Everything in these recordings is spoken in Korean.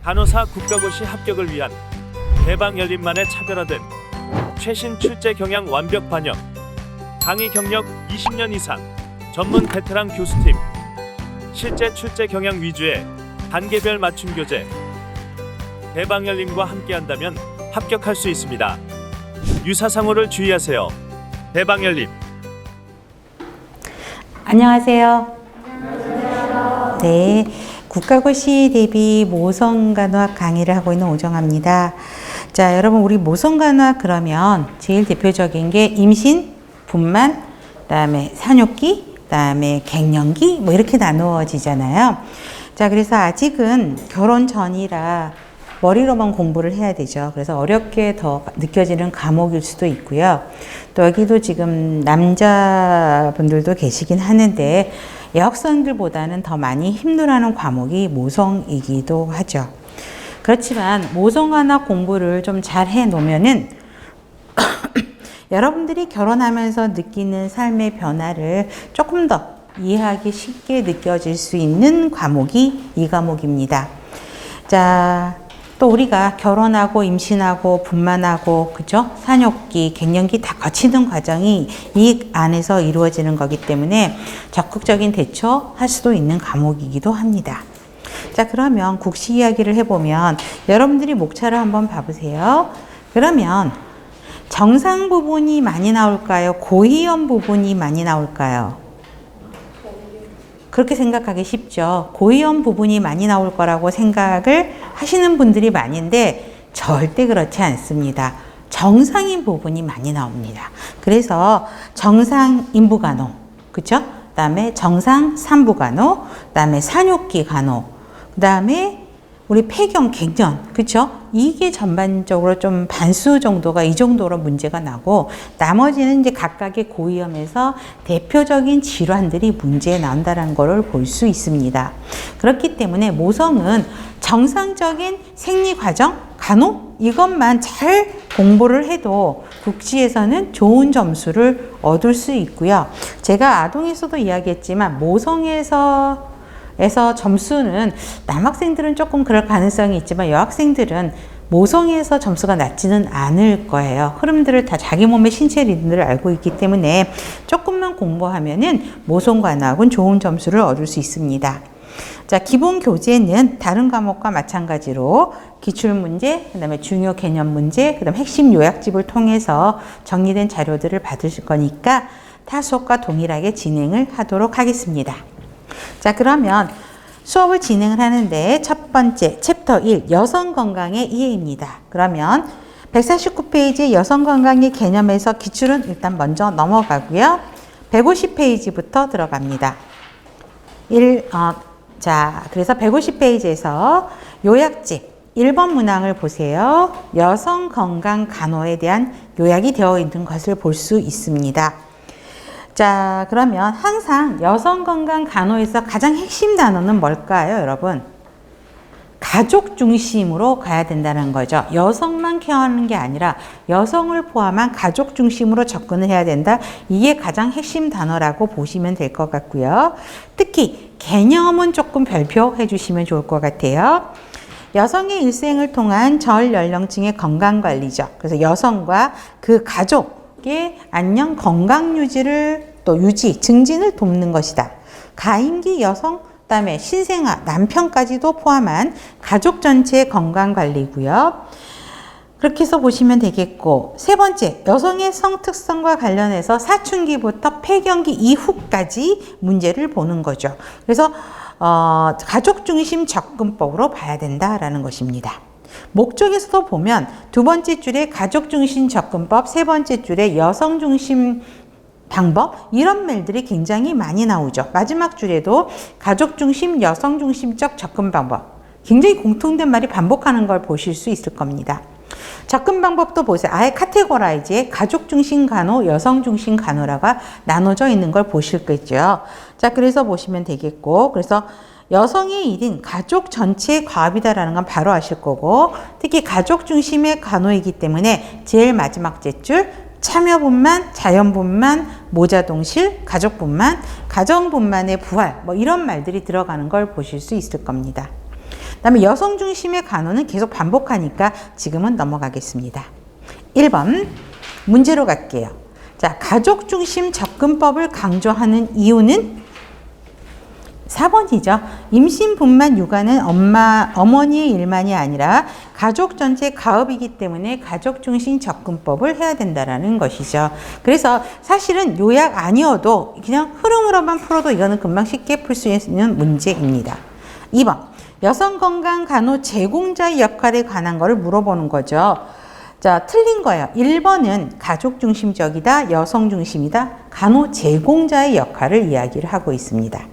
간호사 국가고시 합격을 위한 대방열림만의 차별화된 최신 출제 경향 완벽 반영, 강의 경력 20년 이상 전문 베테랑 교수팀, 실제 출제 경향 위주의 단계별 맞춤 교재. 대방열림과 함께한다면 합격할 수 있습니다. 유사상호를 주의하세요. 대방열림. 안녕하세요. 네, 국가고시 대비 모성간호학 강의를 하고 있는 오정아입니다. 자, 여러분, 우리 모성간호학 그러면 제일 대표적인 게 임신, 분만, 그다음에 산욕기, 그다음에 갱년기 뭐 이렇게 나누어지잖아요. 자, 그래서 아직은 결혼 전이라 머리로만 공부를 해야 되죠. 그래서 어렵게 더 느껴지는 과목일 수도 있고요. 또 여기도 지금 남자분들도 계시긴 하는데 여학생들보다는 더 많이 힘들어하는 과목이 모성이기도 하죠. 그렇지만 모성간호학 공부를 좀 잘 해놓으면은 여러분들이 결혼하면서 느끼는 삶의 변화를 조금 더 이해하기 쉽게 느껴질 수 있는 과목이 이 과목입니다. 자, 또 우리가 결혼하고 임신하고 분만하고 그죠? 산욕기, 갱년기 다 거치는 과정이 이 안에서 이루어지는 거기 때문에 적극적인 대처할 수도 있는 과목이기도 합니다. 자, 그러면 국시 이야기를 해보면 여러분들이 목차를 한번 봐보세요. 그러면 정상 부분이 많이 나올까요? 고위험 부분이 많이 나올까요? 그렇게 생각하기 쉽죠. 고위험 부분이 많이 나올 거라고 생각을 하시는 분들이 많은데 절대 그렇지 않습니다. 정상인 부분이 많이 나옵니다. 그래서 정상 인부간호, 그죠? 그다음에 정상 산부간호, 그다음에 산욕기 간호, 그다음에 우리 폐경, 갱년, 그쵸? 이게 전반적으로 좀 반수 정도가 이 정도로 문제가 나고 나머지는 이제 각각의 고위험에서 대표적인 질환들이 문제에 나온다는 것을 볼 수 있습니다. 그렇기 때문에 모성은 정상적인 생리과정, 간호 이것만 잘 공부를 해도 국시에서는 좋은 점수를 얻을 수 있고요. 제가 아동에서도 이야기했지만 모성에서 점수는 남학생들은 조금 그럴 가능성이 있지만 여학생들은 모성에서 점수가 낮지는 않을 거예요. 흐름들을 다 자기 몸의 신체 리듬들을 알고 있기 때문에 조금만 공부하면은 모성간호학은 좋은 점수를 얻을 수 있습니다. 자, 기본 교재는 다른 과목과 마찬가지로 기출문제, 그 다음에 중요 개념 문제, 그 다음에 핵심 요약집을 통해서 정리된 자료들을 받으실 거니까 타수업과 동일하게 진행을 하도록 하겠습니다. 자, 그러면 수업을 진행을 하는데 첫 번째 챕터 1 여성 건강의 이해입니다. 그러면 149페이지 여성 건강의 개념에서 기출은 일단 먼저 넘어가고요. 150페이지부터 들어갑니다. 자, 그래서 150페이지에서 요약집 1번 문항을 보세요. 여성 건강 간호에 대한 요약이 되어 있는 것을 볼 수 있습니다. 자, 그러면 항상 여성 건강 간호에서 가장 핵심 단어는 뭘까요, 여러분? 가족 중심으로 가야 된다는 거죠. 여성만 케어하는 게 아니라 여성을 포함한 가족 중심으로 접근을 해야 된다. 이게 가장 핵심 단어라고 보시면 될 것 같고요. 특히 개념은 조금 별표해 주시면 좋을 것 같아요. 여성의 일생을 통한 전 연령층의 건강관리죠. 그래서 여성과 그 가족의 안녕 건강 유지를 또 유지, 증진을 돕는 것이다. 가임기 여성, 그다음에 신생아, 남편까지도 포함한 가족 전체의 건강관리고요. 그렇게 해서 보시면 되겠고, 세 번째, 여성의 성특성과 관련해서 사춘기부터 폐경기 이후까지 문제를 보는 거죠. 그래서 가족 중심 접근법으로 봐야 된다라는 것입니다. 목적에서도 보면 두 번째 줄에 가족 중심 접근법, 세 번째 줄에 여성 중심 방법 이런 말들이 굉장히 많이 나오죠. 마지막 줄에도 가족 중심, 여성 중심적 접근 방법 굉장히 공통된 말이 반복하는 걸 보실 수 있을 겁니다. 접근 방법도 보세요. 아예 카테고라이즈에 가족 중심 간호, 여성 중심 간호라고 나눠져 있는 걸 보실 거죠. 자, 그래서 보시면 되겠고, 그래서 여성의 일인 가족 전체의 과업이다라는 건 바로 아실 거고, 특히 가족 중심의 간호이기 때문에 제일 마지막 줄 참여분만, 자연분만, 모자동실, 가족분만, 가정분만의 부활 뭐 이런 말들이 들어가는 걸 보실 수 있을 겁니다. 그다음에 여성 중심의 간호는 계속 반복하니까 지금은 넘어가겠습니다. 1번 문제로 갈게요. 자, 가족 중심 접근법을 강조하는 이유는 4번이죠. 임신, 분만, 육아는 어머니의 일만이 아니라 가족 전체 가업이기 때문에 가족 중심 접근법을 해야 된다라는 것이죠. 그래서 사실은 요약 아니어도 그냥 흐름으로만 풀어도 이거는 금방 쉽게 풀 수 있는 문제입니다. 2번, 여성 건강 간호 제공자의 역할에 관한 거를 물어보는 거죠. 자, 틀린 거예요. 1번은 가족 중심적이다, 여성 중심이다, 간호 제공자의 역할을 이야기를 하고 있습니다.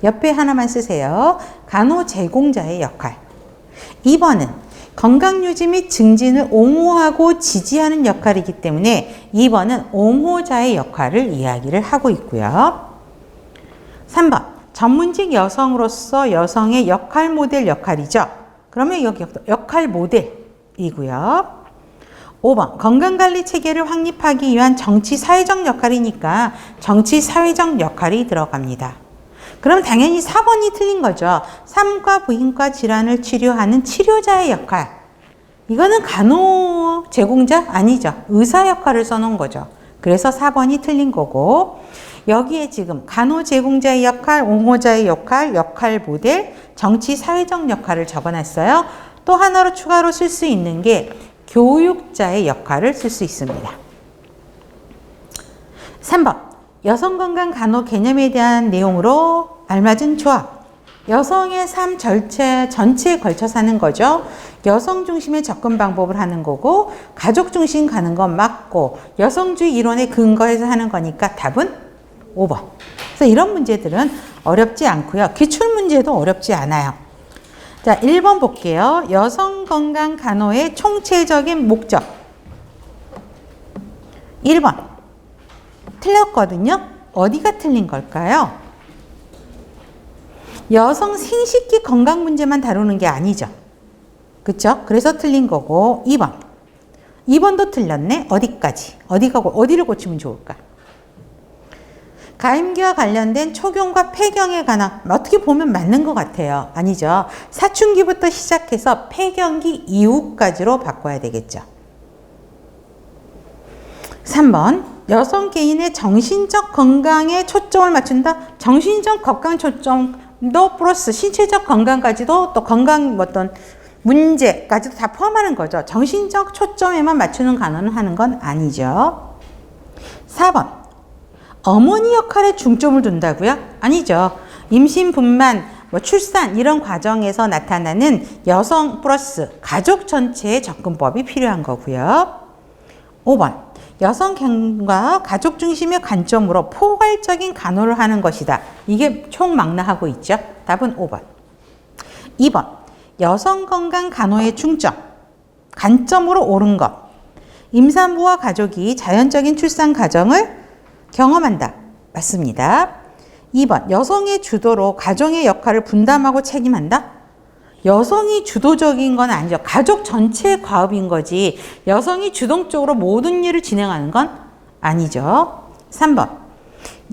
옆에 하나만 쓰세요. 간호 제공자의 역할. 2번은 건강유지 및 증진을 옹호하고 지지하는 역할이기 때문에 2번은 옹호자의 역할을 이야기를 하고 있고요. 3번 전문직 여성으로서 여성의 역할 모델 역할이죠. 그러면 여기 역할 모델이고요. 5번 건강관리 체계를 확립하기 위한 정치 사회적 역할이니까 정치 사회적 역할이 들어갑니다. 그럼 당연히 4번이 틀린 거죠. 산과 부인과 질환을 치료하는 치료자의 역할. 이거는 간호 제공자? 아니죠. 의사 역할을 써놓은 거죠. 그래서 4번이 틀린 거고, 여기에 지금 간호 제공자의 역할, 옹호자의 역할, 역할 모델, 정치 사회적 역할을 적어놨어요. 또 하나로 추가로 쓸 수 있는 게 교육자의 역할을 쓸 수 있습니다. 3번 여성건강 간호 개념에 대한 내용으로 알맞은 조합. 여성의 삶 전체에 걸쳐서 하는 거죠. 여성 중심의 접근 방법을 하는 거고 가족 중심 가는 건 맞고 여성주의 이론에 근거해서 하는 거니까 답은 5번. 그래서 이런 문제들은 어렵지 않고요. 기출문제도 어렵지 않아요. 자, 1번 볼게요. 여성건강 간호의 총체적인 목적. 1번. 틀렸거든요. 어디가 틀린 걸까요? 여성 생식기 건강 문제만 다루는 게 아니죠. 그쵸? 그래서 틀린 거고 2번. 2번도 틀렸네. 어디까지? 어디를 고치면 좋을까? 가임기와 관련된 초경과 폐경에 관한 어떻게 보면 맞는 것 같아요. 아니죠. 사춘기부터 시작해서 폐경기 이후까지로 바꿔야 되겠죠. 3번 여성 개인의 정신적 건강에 초점을 맞춘다. 정신적 건강 초점도 플러스 신체적 건강까지도 또 건강 어떤 문제까지도 다 포함하는 거죠. 정신적 초점에만 맞추는 간호는 하는 건 아니죠. 4번 어머니 역할에 중점을 둔다고요? 아니죠. 임신, 분만, 출산 이런 과정에서 나타나는 여성 플러스 가족 전체의 접근법이 필요한 거고요. 5번 여성과 가족 중심의 관점으로 포괄적인 간호를 하는 것이다. 이게 총망라하고 있죠. 답은 5번. 2번 여성 건강 간호의 중점, 관점으로 옳은 것. 임산부와 가족이 자연적인 출산 과정을 경험한다. 맞습니다. 2번 여성의 주도로 가정의 역할을 분담하고 책임한다. 여성이 주도적인 건 아니죠. 가족 전체의 과업인 거지 여성이 주동적으로 모든 일을 진행하는 건 아니죠. 3번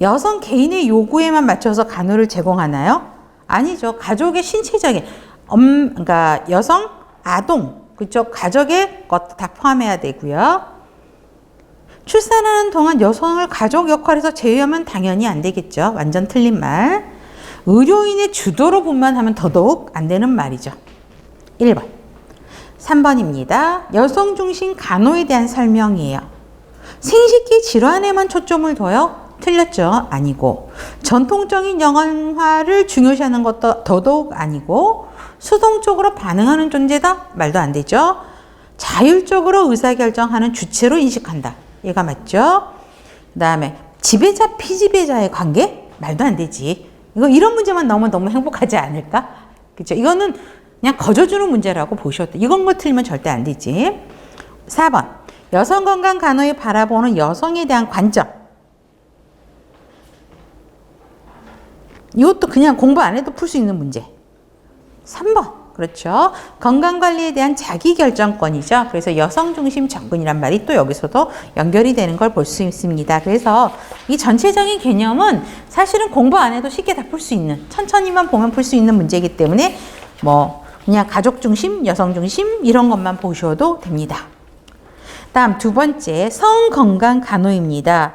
여성 개인의 요구에만 맞춰서 간호를 제공하나요? 아니죠. 가족의 신체적인 그러니까 여성, 아동 그쪽 가족의 것도 다 포함해야 되고요. 출산하는 동안 여성을 가족 역할에서 제외하면 당연히 안 되겠죠. 완전 틀린 말. 의료인의 주도로 분만하면 더더욱 안 되는 말이죠. 1번. 3번입니다. 여성 중심 간호에 대한 설명이에요. 생식기 질환에만 초점을 둬요? 틀렸죠? 아니고. 전통적인 영양화를 중요시하는 것도 더더욱 아니고 수동적으로 반응하는 존재다? 말도 안 되죠. 자율적으로 의사결정하는 주체로 인식한다. 얘가 맞죠? 그 다음에 지배자, 피지배자의 관계? 말도 안 되지. 이런 문제만 나오면 너무 행복하지 않을까? 그쵸? 이거는 그냥 거저주는 문제라고 보셔도 돼. 이건 거 틀리면 절대 안 되지. 4번. 여성 건강 간호에 바라보는 여성에 대한 관점. 이것도 그냥 공부 안 해도 풀 수 있는 문제. 3번. 그렇죠. 건강관리에 대한 자기결정권이죠. 그래서 여성중심 접근이란 말이 또 여기서도 연결이 되는 걸 볼 수 있습니다. 그래서 이 전체적인 개념은 사실은 공부 안 해도 쉽게 다 풀 수 있는, 천천히만 보면 풀 수 있는 문제이기 때문에 그냥 가족 중심, 여성 중심 이런 것만 보셔도 됩니다. 다음 두 번째 성건강 간호입니다.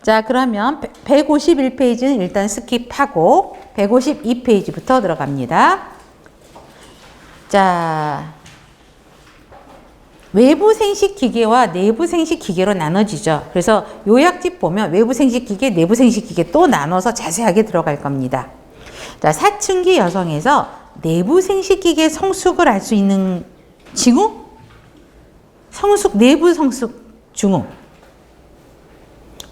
자, 그러면 151페이지는 일단 스킵하고 152페이지부터 들어갑니다. 자, 외부 생식 기계와 내부 생식 기계로 나눠지죠. 그래서 요약집 보면 외부 생식 기계, 내부 생식 기계 또 나눠서 자세하게 들어갈 겁니다. 자, 사춘기 여성에서 내부 생식 기계 성숙을 알 수 있는 징후? 성숙, 내부 성숙 징후.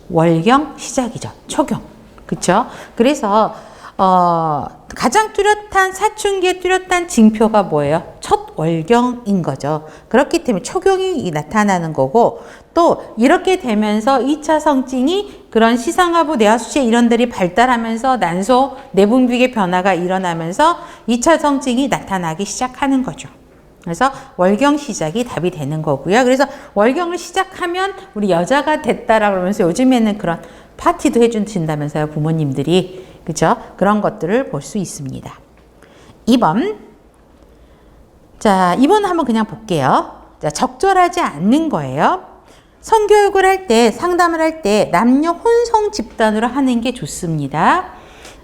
월경 시작이죠. 초경. 그쵸? 그래서, 가장 뚜렷한, 사춘기에 뚜렷한 징표가 뭐예요? 첫 월경인 거죠. 그렇기 때문에 초경이 나타나는 거고, 또 이렇게 되면서 2차 성징이 그런 시상하부, 내하수체 이런들이 발달하면서 난소, 내분비계 변화가 일어나면서 2차 성징이 나타나기 시작하는 거죠. 그래서 월경 시작이 답이 되는 거고요. 그래서 월경을 시작하면 우리 여자가 됐다라고 그러면서 요즘에는 그런 파티도 해주신다면서요, 부모님들이. 그죠? 그런 것들을 볼 수 있습니다. 2번. 자, 2번 한번 그냥 볼게요. 자, 적절하지 않는 거예요. 성교육을 할 때, 상담을 할 때 남녀 혼성 집단으로 하는 게 좋습니다.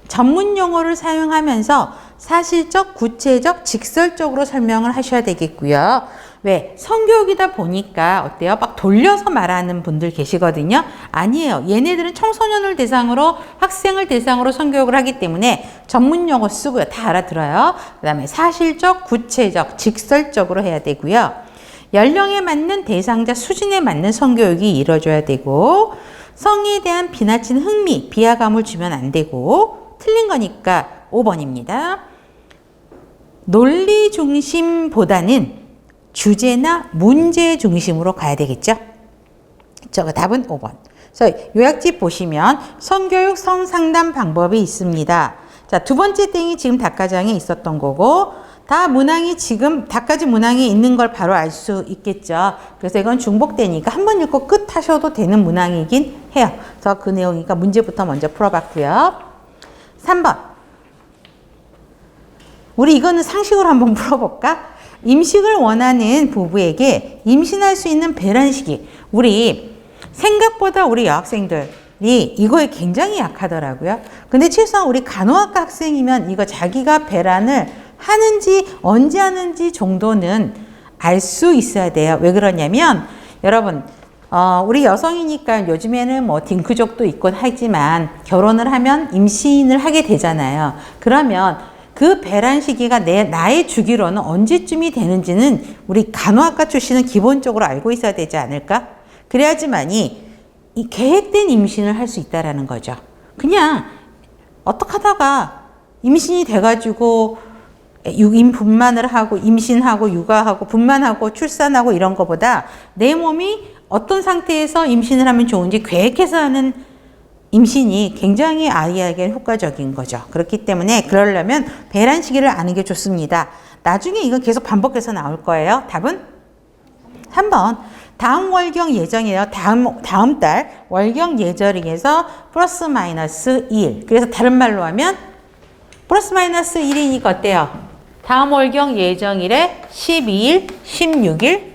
전문 용어를 사용하면서 사실적, 구체적, 직설적으로 설명을 하셔야 되겠고요. 왜? 성교육이다 보니까 어때요? 막 돌려서 말하는 분들 계시거든요. 아니에요. 얘네들은 청소년을 대상으로, 학생을 대상으로 성교육을 하기 때문에 전문 용어 쓰고요. 다 알아들어요. 그 다음에 사실적, 구체적, 직설적으로 해야 되고요. 연령에 맞는 대상자 수준에 맞는 성교육이 이루어져야 되고, 성에 대한 비나친 흥미, 비하감을 주면 안 되고, 틀린 거니까 5번입니다. 논리 중심보다는 주제나 문제 중심으로 가야 되겠죠? 저거 답은 5번. 그래서 요약집 보시면 성교육 성상담 방법이 있습니다. 자, 두 번째 땡이 지금 닭가정에 있었던 거고, 다 문항이 지금 닭가지 문항에 있는 걸 바로 알 수 있겠죠. 그래서 이건 중복되니까 한 번 읽고 끝 하셔도 되는 문항이긴 해요. 그래서 그 내용이니까 문제부터 먼저 풀어봤고요. 3번. 우리 이거는 상식으로 한번 풀어볼까? 임식을 원하는 부부에게 임신할 수 있는 배란 시기. 우리 생각보다 우리 여학생들이 이거에 굉장히 약하더라고요. 근데 최소한 우리 간호학과 학생이면 이거 자기가 배란을 하는지 언제 하는지 정도는 알 수 있어야 돼요. 왜 그러냐면 여러분 우리 여성이니까 요즘에는 뭐 딩크족도 있곤 하지만 결혼을 하면 임신을 하게 되잖아요. 그러면 그 배란 시기가 나의 주기로는 언제쯤이 되는지는 우리 간호학과 출신은 기본적으로 알고 있어야 되지 않을까? 그래야지만이 이 계획된 임신을 할 수 있다라는 거죠. 그냥 어떻게 하다가 임신이 돼가지고 분만을 하고 임신하고 육아하고 분만하고 출산하고 이런 거보다 내 몸이 어떤 상태에서 임신을 하면 좋은지 계획해서 하는 임신이 굉장히 아이에게 효과적인 거죠. 그렇기 때문에 그러려면 배란 시기를 아는 게 좋습니다. 나중에 이건 계속 반복해서 나올 거예요. 답은 3번. 다음 월경 예정이에요. 다음 달 월경 예정에서 플러스 마이너스 2일. 그래서 다른 말로 하면 플러스 마이너스 1이니까 어때요? 다음 월경 예정일에 12일, 16일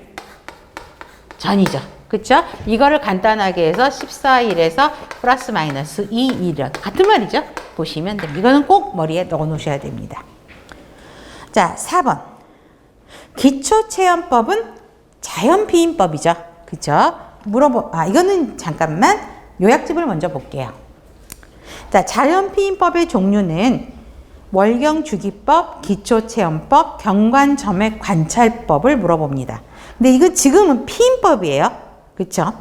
전이죠. 그쵸? 이거를 간단하게 해서 14일에서 플러스 마이너스 2일. 같은 말이죠. 보시면 됩니다. 이거는 꼭 머리에 넣어 놓으셔야 됩니다. 자, 4번. 기초체험법은 자연피임법이죠. 그쵸? 이거는 잠깐만 요약집을 먼저 볼게요. 자, 자연피임법의 종류는 월경주기법, 기초체험법, 경관점액관찰법을 물어봅니다. 근데 이거 지금은 피임법이에요. 그쵸?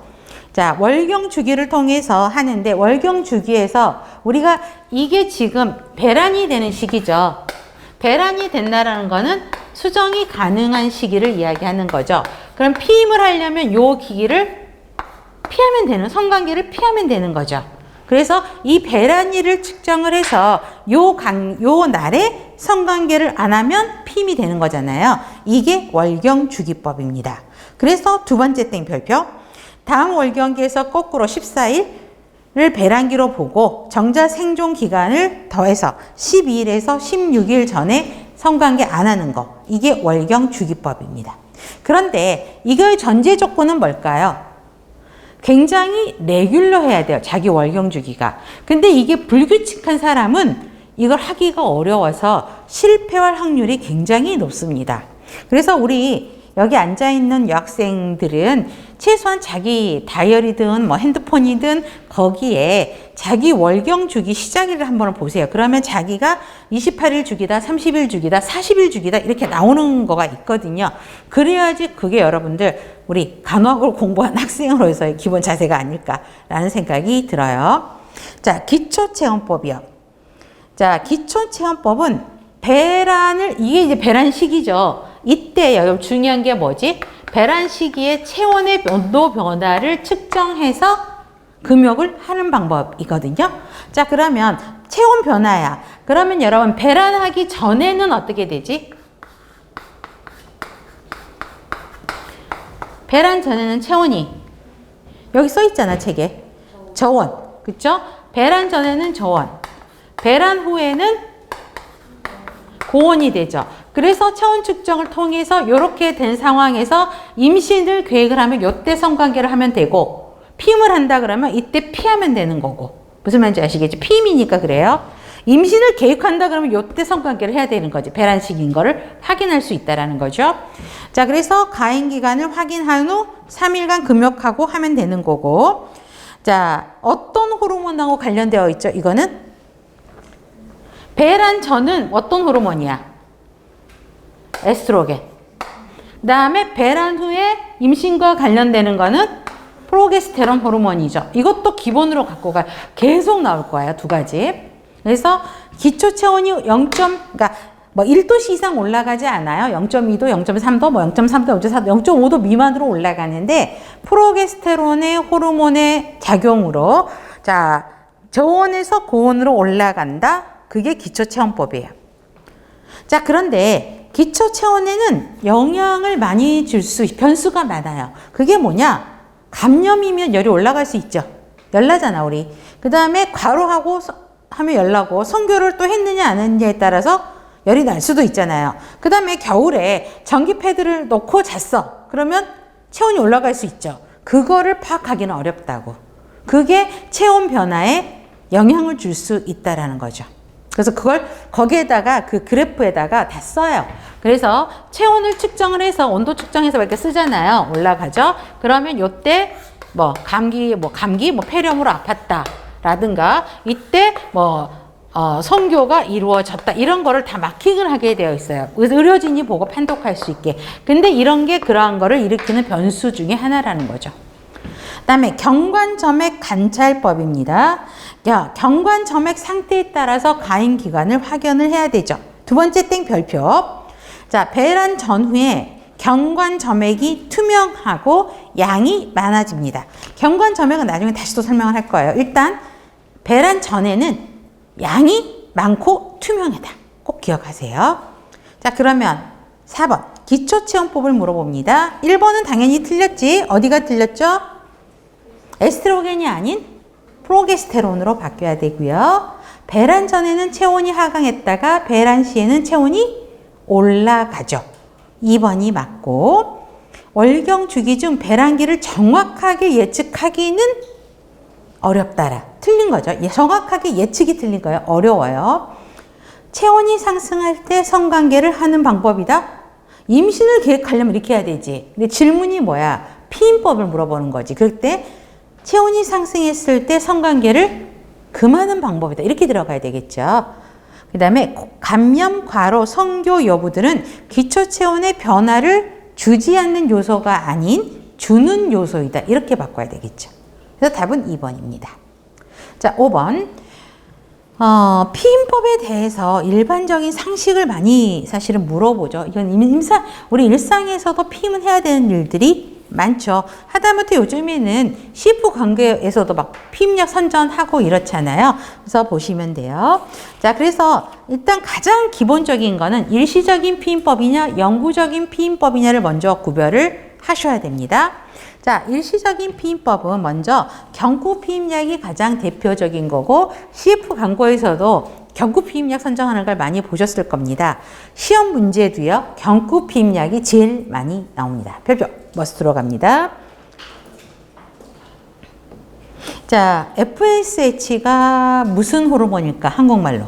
자, 월경주기를 통해서 하는데 월경주기에서 우리가 이게 지금 배란이 되는 시기죠. 배란이 된다라는 거는 수정이 가능한 시기를 이야기하는 거죠. 그럼 피임을 하려면 요 기기를 피하면 되는, 성관계를 피하면 되는 거죠. 그래서 이 배란일을 측정을 해서 요 날에 성관계를 안 하면 피임이 되는 거잖아요. 이게 월경주기법입니다. 그래서 두 번째 땡표표. 다음 월경기에서 거꾸로 14일을 배란기로 보고 정자 생존 기간을 더해서 12일에서 16일 전에 성관계 안 하는 거. 이게 월경주기법입니다. 그런데 이거의 전제 조건은 뭘까요? 굉장히 레귤러 해야 돼요. 자기 월경주기가. 근데 이게 불규칙한 사람은 이걸 하기가 어려워서 실패할 확률이 굉장히 높습니다. 그래서 우리 여기 앉아있는 여학생들은 최소한 자기 다이어리든 뭐 핸드폰이든 거기에 자기 월경 주기 시작일을 한번 보세요. 그러면 자기가 28일 주기다, 30일 주기다, 40일 주기다 이렇게 나오는 거가 있거든요. 그래야지 그게 여러분들 우리 간호학을 공부한 학생으로서의 기본 자세가 아닐까라는 생각이 들어요. 자, 기초체험법이요. 자, 기초체험법은 배란을, 이게 이제 배란 시기죠. 이때 여러분 중요한 게 뭐지? 배란 시기에 체온의 온도 변화를 측정해서 금욕을 하는 방법이거든요. 자, 그러면 체온 변화야. 그러면 여러분 배란하기 전에는 어떻게 되지? 배란 전에는 체온이 여기 써 있잖아, 책에. 저온. 그쵸? 배란 전에는 저온. 배란 후에는 고온이 되죠. 그래서 체온 측정을 통해서 이렇게 된 상황에서 임신을 계획을 하면 이때 성관계를 하면 되고, 피임을 한다 그러면 이때 피하면 되는 거고. 무슨 말인지 아시겠죠? 피임이니까 그래요. 임신을 계획한다 그러면 이때 성관계를 해야 되는 거지. 배란식인 거를 확인할 수 있다라는 거죠. 자, 그래서 가임 기간을 확인한 후 3일간 금욕하고 하면 되는 거고. 자, 어떤 호르몬하고 관련되어 있죠? 이거는 배란 전은 어떤 호르몬이야? 에스트로겐. 그 다음에 배란 후에 임신과 관련되는 거는 프로게스테론 호르몬이죠. 이것도 기본으로 갖고 가요. 계속 나올 거예요. 두 가지. 그래서 기초 체온이 0. 뭐 1도씨 이상 올라가지 않아요. 0.2도, 0.3도, 뭐 0.3도, 0.4도, 0.5도 미만으로 올라가는데 프로게스테론의 호르몬의 작용으로 자, 저온에서 고온으로 올라간다. 그게 기초 체온법이에요. 자, 그런데 기초 체온에는 영향을 많이 줄 수, 변수가 많아요. 그게 뭐냐? 감염이면 열이 올라갈 수 있죠. 열나잖아, 우리. 그 다음에 과로하고 하면 열나고, 성교를 또 했느냐 안 했느냐에 따라서 열이 날 수도 있잖아요. 그 다음에 겨울에 전기 패드를 놓고 잤어. 그러면 체온이 올라갈 수 있죠. 그거를 파악하기는 어렵다고. 그게 체온 변화에 영향을 줄 수 있다라는 거죠. 그래서 그걸 거기에다가 그 그래프에다가 다 써요. 그래서 체온을 측정을 해서 온도 측정해서 이렇게 쓰잖아요. 올라가죠. 그러면 요때 뭐 감기 폐렴으로 아팠다라든가 이때 성교가 이루어졌다. 이런 거를 다 마킹을 하게 되어 있어요. 의료진이 보고 판독할 수 있게. 근데 이런 게 그러한 거를 일으키는 변수 중에 하나라는 거죠. 그다음에 경관점액 관찰법입니다. 경관점액 상태에 따라서 가임 기간을 확인을 해야 되죠. 두 번째 땡별표. 자, 배란 전후에 경관점액이 투명하고 양이 많아집니다. 경관점액은 나중에 다시 또 설명을 할 거예요. 일단 배란 전에는 양이 많고 투명하다. 꼭 기억하세요. 자, 그러면 4번 기초체온법을 물어봅니다. 1번은 당연히 틀렸지. 어디가 틀렸죠? 에스트로겐이 아닌 프로게스테론으로 바뀌어야 되고요. 배란 전에는 체온이 하강했다가 배란 시에는 체온이 올라가죠. 2번이 맞고, 월경 주기 중 배란기를 정확하게 예측하기는 어렵다라. 틀린 거죠. 정확하게 예측이 틀린 거예요. 어려워요. 체온이 상승할 때 성관계를 하는 방법이다. 임신을 계획하려면 이렇게 해야 되지. 근데 질문이 뭐야? 피임법을 물어보는 거지. 그럴 때 체온이 상승했을 때 성관계를 금하는 방법이다. 이렇게 들어가야 되겠죠. 그 다음에 감염, 과로, 성교 여부들은 기초체온의 변화를 주지 않는 요소가 아닌 주는 요소이다. 이렇게 바꿔야 되겠죠. 그래서 답은 2번입니다. 자, 5번. 피임법에 대해서 일반적인 상식을 많이 사실은 물어보죠. 이건 우리 일상에서도 피임은 해야 되는 일들이 많죠. 하다못해 요즘에는 CF 관계에서도 막 피임약 선전하고 이렇잖아요. 그래서 보시면 돼요. 자, 그래서 일단 가장 기본적인 거는 일시적인 피임법이냐 영구적인 피임법이냐를 먼저 구별을 하셔야 됩니다. 자, 일시적인 피임법은 먼저 경구 피임약이 가장 대표적인 거고 CF 광고에서도 경구 피임약 선정하는 걸 많이 보셨을 겁니다. 시험 문제도요. 경구 피임약이 제일 많이 나옵니다. 별표 머스트로 갑니다. 자, FSH가 무슨 호르몬일까? 한국말로.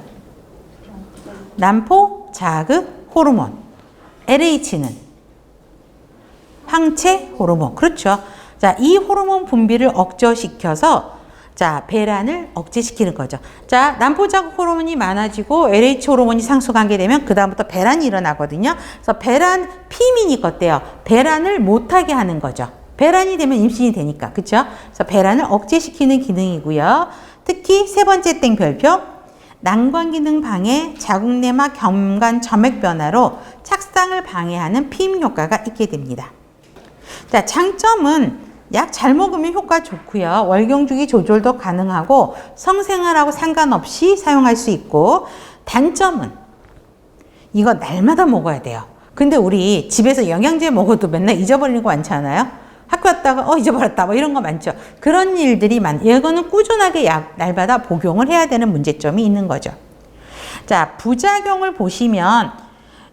난포 자극 호르몬. LH는 항체 호르몬. 그렇죠. 자, 이 호르몬 분비를 억제시켜서 자, 배란을 억제시키는 거죠. 자, 난포 자극 호르몬이 많아지고 LH 호르몬이 상승하게 되면 그다음부터 배란이 일어나거든요. 그래서 배란 피임이니까 어때요? 배란을 못하게 하는 거죠. 배란이 되면 임신이 되니까. 그렇죠? 그래서 배란을 억제시키는 기능이고요. 특히 세 번째 땡 별표. 난관 기능 방해, 자궁내막 경관 점액 변화로 착상을 방해하는 피임 효과가 있게 됩니다. 자, 장점은 약 잘 먹으면 효과 좋고요. 월경주기 조절도 가능하고 성생활하고 상관없이 사용할 수 있고, 단점은 이거 날마다 먹어야 돼요. 근데 우리 집에서 영양제 먹어도 맨날 잊어버리는 거 많지 않아요? 학교 갔다가 잊어버렸다 뭐 이런 거 많죠. 그런 일들이 이거는 꾸준하게 약 날마다 복용을 해야 되는 문제점이 있는 거죠. 자, 부작용을 보시면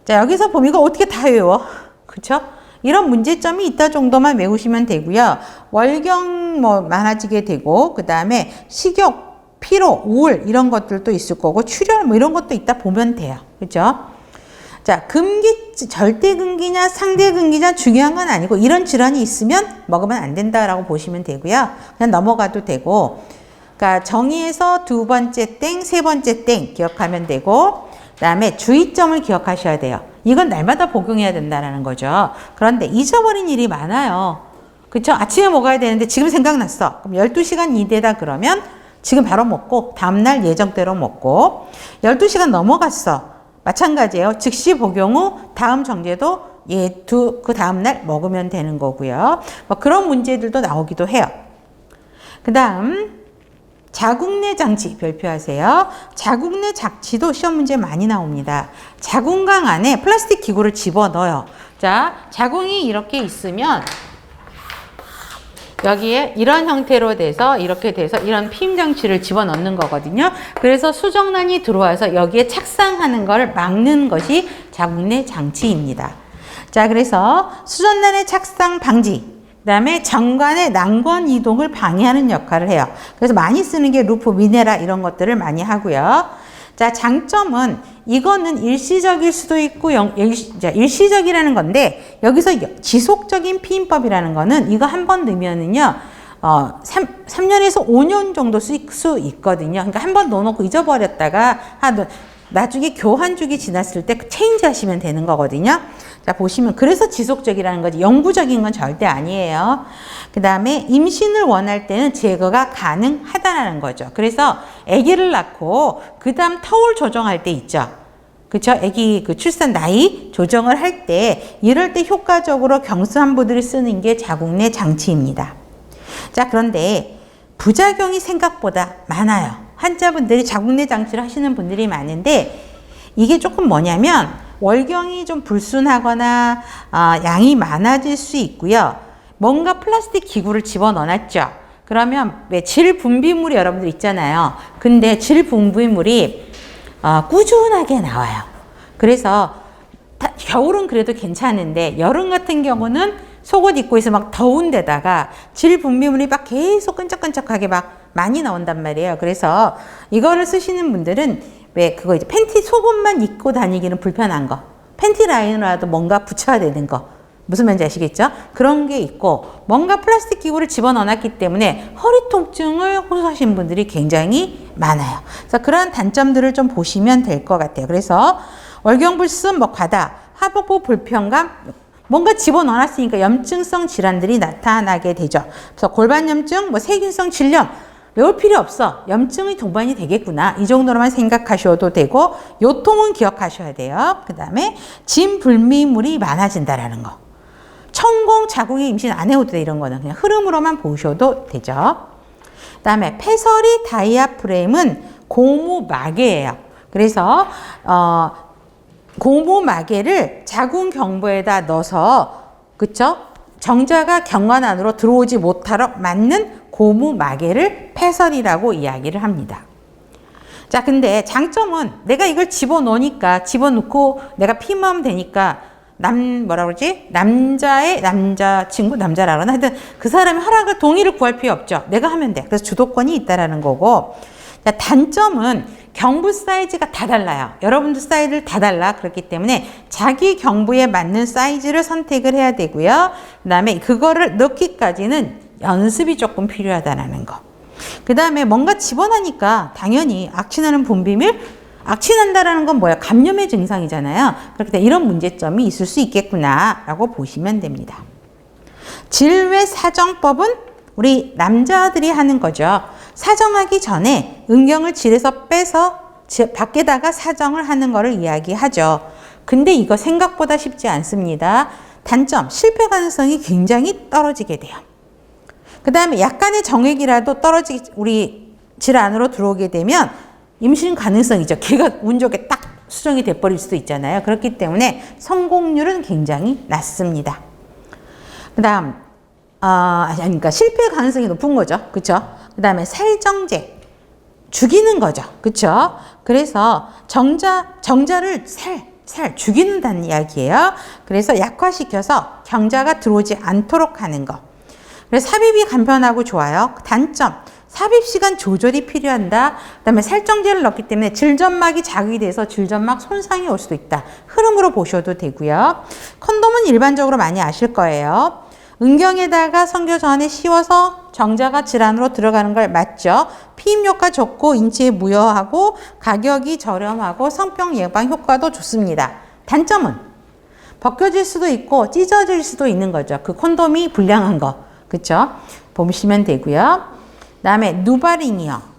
자, 여기서 보면 이거 어떻게 다 외워? 그쵸? 이런 문제점이 있다 정도만 외우시면 되고요. 월경 많아지게 되고, 그 다음에 식욕, 피로, 우울 이런 것들도 있을 거고, 출혈 이런 것도 있다 보면 돼요. 그죠? 자, 절대금기냐 상대금기냐 중요한 건 아니고, 이런 질환이 있으면 먹으면 안 된다라고 보시면 되고요. 그냥 넘어가도 되고, 그러니까 정의에서 두 번째 땡, 세 번째 땡 기억하면 되고, 그 다음에 주의점을 기억하셔야 돼요. 이건 날마다 복용해야 된다는 거죠. 그런데 잊어버린 일이 많아요. 그쵸? 아침에 먹어야 되는데 지금 생각났어. 그럼 12시간 이내다 그러면 지금 바로 먹고 다음날 예정대로 먹고, 12시간 넘어갔어. 마찬가지예요. 즉시 복용 후 다음 정제도 그 다음날 먹으면 되는 거고요. 그런 문제들도 나오기도 해요. 그 다음 자궁내 장치 별표하세요. 자궁내 장치도 시험 문제 많이 나옵니다. 자궁강 안에 플라스틱 기구를 집어넣어요. 자, 자궁이 이렇게 있으면 여기에 이런 형태로 돼서 이렇게 돼서 이런 피임 장치를 집어넣는 거거든요. 그래서 수정란이 들어와서 여기에 착상하는 걸 막는 것이 자궁내 장치입니다. 자, 그래서 수정란의 착상 방지, 그 다음에 정관의 난관 이동을 방해하는 역할을 해요. 그래서 많이 쓰는 게 루프, 미네라 이런 것들을 많이 하고요. 자, 장점은 이거는 일시적일 수도 있고 일시적이라는 건데, 여기서 지속적인 피임법이라는 거는 이거 한 번 넣으면은요 3년에서 5년 정도 쓸 수 있거든요. 그러니까 한 번 넣어놓고 잊어버렸다가 나중에 교환주기 지났을 때 체인지 하시면 되는 거거든요. 자, 보시면 그래서 지속적이라는 거지 영구적인 건 절대 아니에요. 그 다음에 임신을 원할 때는 제거가 가능하다는 거죠. 그래서 아기를 낳고 그 다음 터울 조정할 때 있죠. 그쵸? 아기 출산 나이 조정을 할 때, 이럴 때 효과적으로 경수환부들이 쓰는 게 자궁내 장치입니다. 자, 그런데 부작용이 생각보다 많아요. 환자분들이 자궁내 장치를 하시는 분들이 많은데, 이게 조금 뭐냐면 월경이 좀 불순하거나 양이 많아질 수 있고요. 뭔가 플라스틱 기구를 집어넣어놨죠. 그러면 왜 질 분비물이 여러분들 있잖아요. 근데 질 분비물이 꾸준하게 나와요. 그래서 겨울은 그래도 괜찮은데 여름 같은 경우는 속옷 입고 있어 막 더운 데다가 질 분비물이 막 계속 끈적끈적하게 막 많이 나온단 말이에요. 그래서 이거를 쓰시는 분들은 왜 그거 이제 팬티 속옷만 입고 다니기는 불편한 거, 팬티 라인이라도 뭔가 붙여야 되는 거, 무슨 말인지 아시겠죠? 그런 게 있고, 뭔가 플라스틱 기구를 집어넣어놨기 때문에 허리 통증을 호소하시는 분들이 굉장히 많아요. 그래서 그런 단점들을 좀 보시면 될 것 같아요. 그래서 월경불순, 과다, 하복부 불편감, 뭔가 집어넣어놨으니까 염증성 질환들이 나타나게 되죠. 그래서 골반염증, 세균성 질염, 외울 필요 없어. 염증이 동반이 되겠구나. 이 정도로만 생각하셔도 되고, 요통은 기억하셔야 돼요. 그 다음에 진불미물이 많아진다라는 거. 천공, 자궁이 임신 안 해도 돼. 이런 거는 그냥 흐름으로만 보셔도 되죠. 그 다음에 패서리 다이아프램은 고무마개예요. 그래서 고무마개를 자궁 경부에다 넣어서, 그쵸? 정자가 경관 안으로 들어오지 못하러 맞는 고무마개를 패설이라고 이야기를 합니다. 자, 근데 장점은 내가 이걸 집어넣으니까, 집어넣고 내가 피임하면 되니까 뭐라 그러지? 남자친구, 남자라 그러나? 하여튼 그 사람의 허락을, 동의를 구할 필요 없죠. 내가 하면 돼. 그래서 주도권이 있다라는 거고. 자, 단점은 경부 사이즈가 다 달라요. 여러분들 사이즈를 다 달라. 그렇기 때문에 자기 경부에 맞는 사이즈를 선택을 해야 되고요. 그 다음에 그거를 넣기까지는 연습이 조금 필요하다는 거. 그 다음에 뭔가 집어넣으니까 당연히 악취나는 분비물, 악취난다라는 건 뭐야? 감염의 증상이잖아요. 그렇기 때문에 이런 문제점이 있을 수 있겠구나 라고 보시면 됩니다. 질외 사정법은 우리 남자들이 하는 거죠. 사정하기 전에 음경을 질에서 빼서 밖에다가 사정을 하는 거를 이야기하죠. 근데 이거 생각보다 쉽지 않습니다. 단점, 실패 가능성이 굉장히 떨어지게 돼요. 그 다음에 약간의 정액이라도 우리 질 안으로 들어오게 되면 임신 가능성이죠. 걔가 운 좋게 딱 수정이 돼버릴 수도 있잖아요. 그렇기 때문에 성공률은 굉장히 낮습니다. 그 다음, 그러니까 실패 가능성이 높은 거죠. 그쵸? 그 다음에 살정제. 죽이는 거죠. 그쵸? 그래서 정자를 죽이는다는 이야기예요. 그래서 약화시켜서 경자가 들어오지 않도록 하는 거. 그래서 삽입이 간편하고 좋아요. 단점, 삽입 시간 조절이 필요한다. 그 다음에 살정제를 넣기 때문에 질점막이 자극이 돼서 질점막 손상이 올 수도 있다. 흐름으로 보셔도 되고요. 콘돔은 일반적으로 많이 아실 거예요. 음경에다가 성교 전에 씌워서 정자가 질 안으로 들어가는 걸 맞죠. 피임 효과 좋고 인체에 무효하고 가격이 저렴하고 성병 예방 효과도 좋습니다. 단점은 벗겨질 수도 있고 찢어질 수도 있는 거죠. 그 콘돔이 불량한 거. 그쵸? 보시면 되고요. 그 다음에 누바링이요.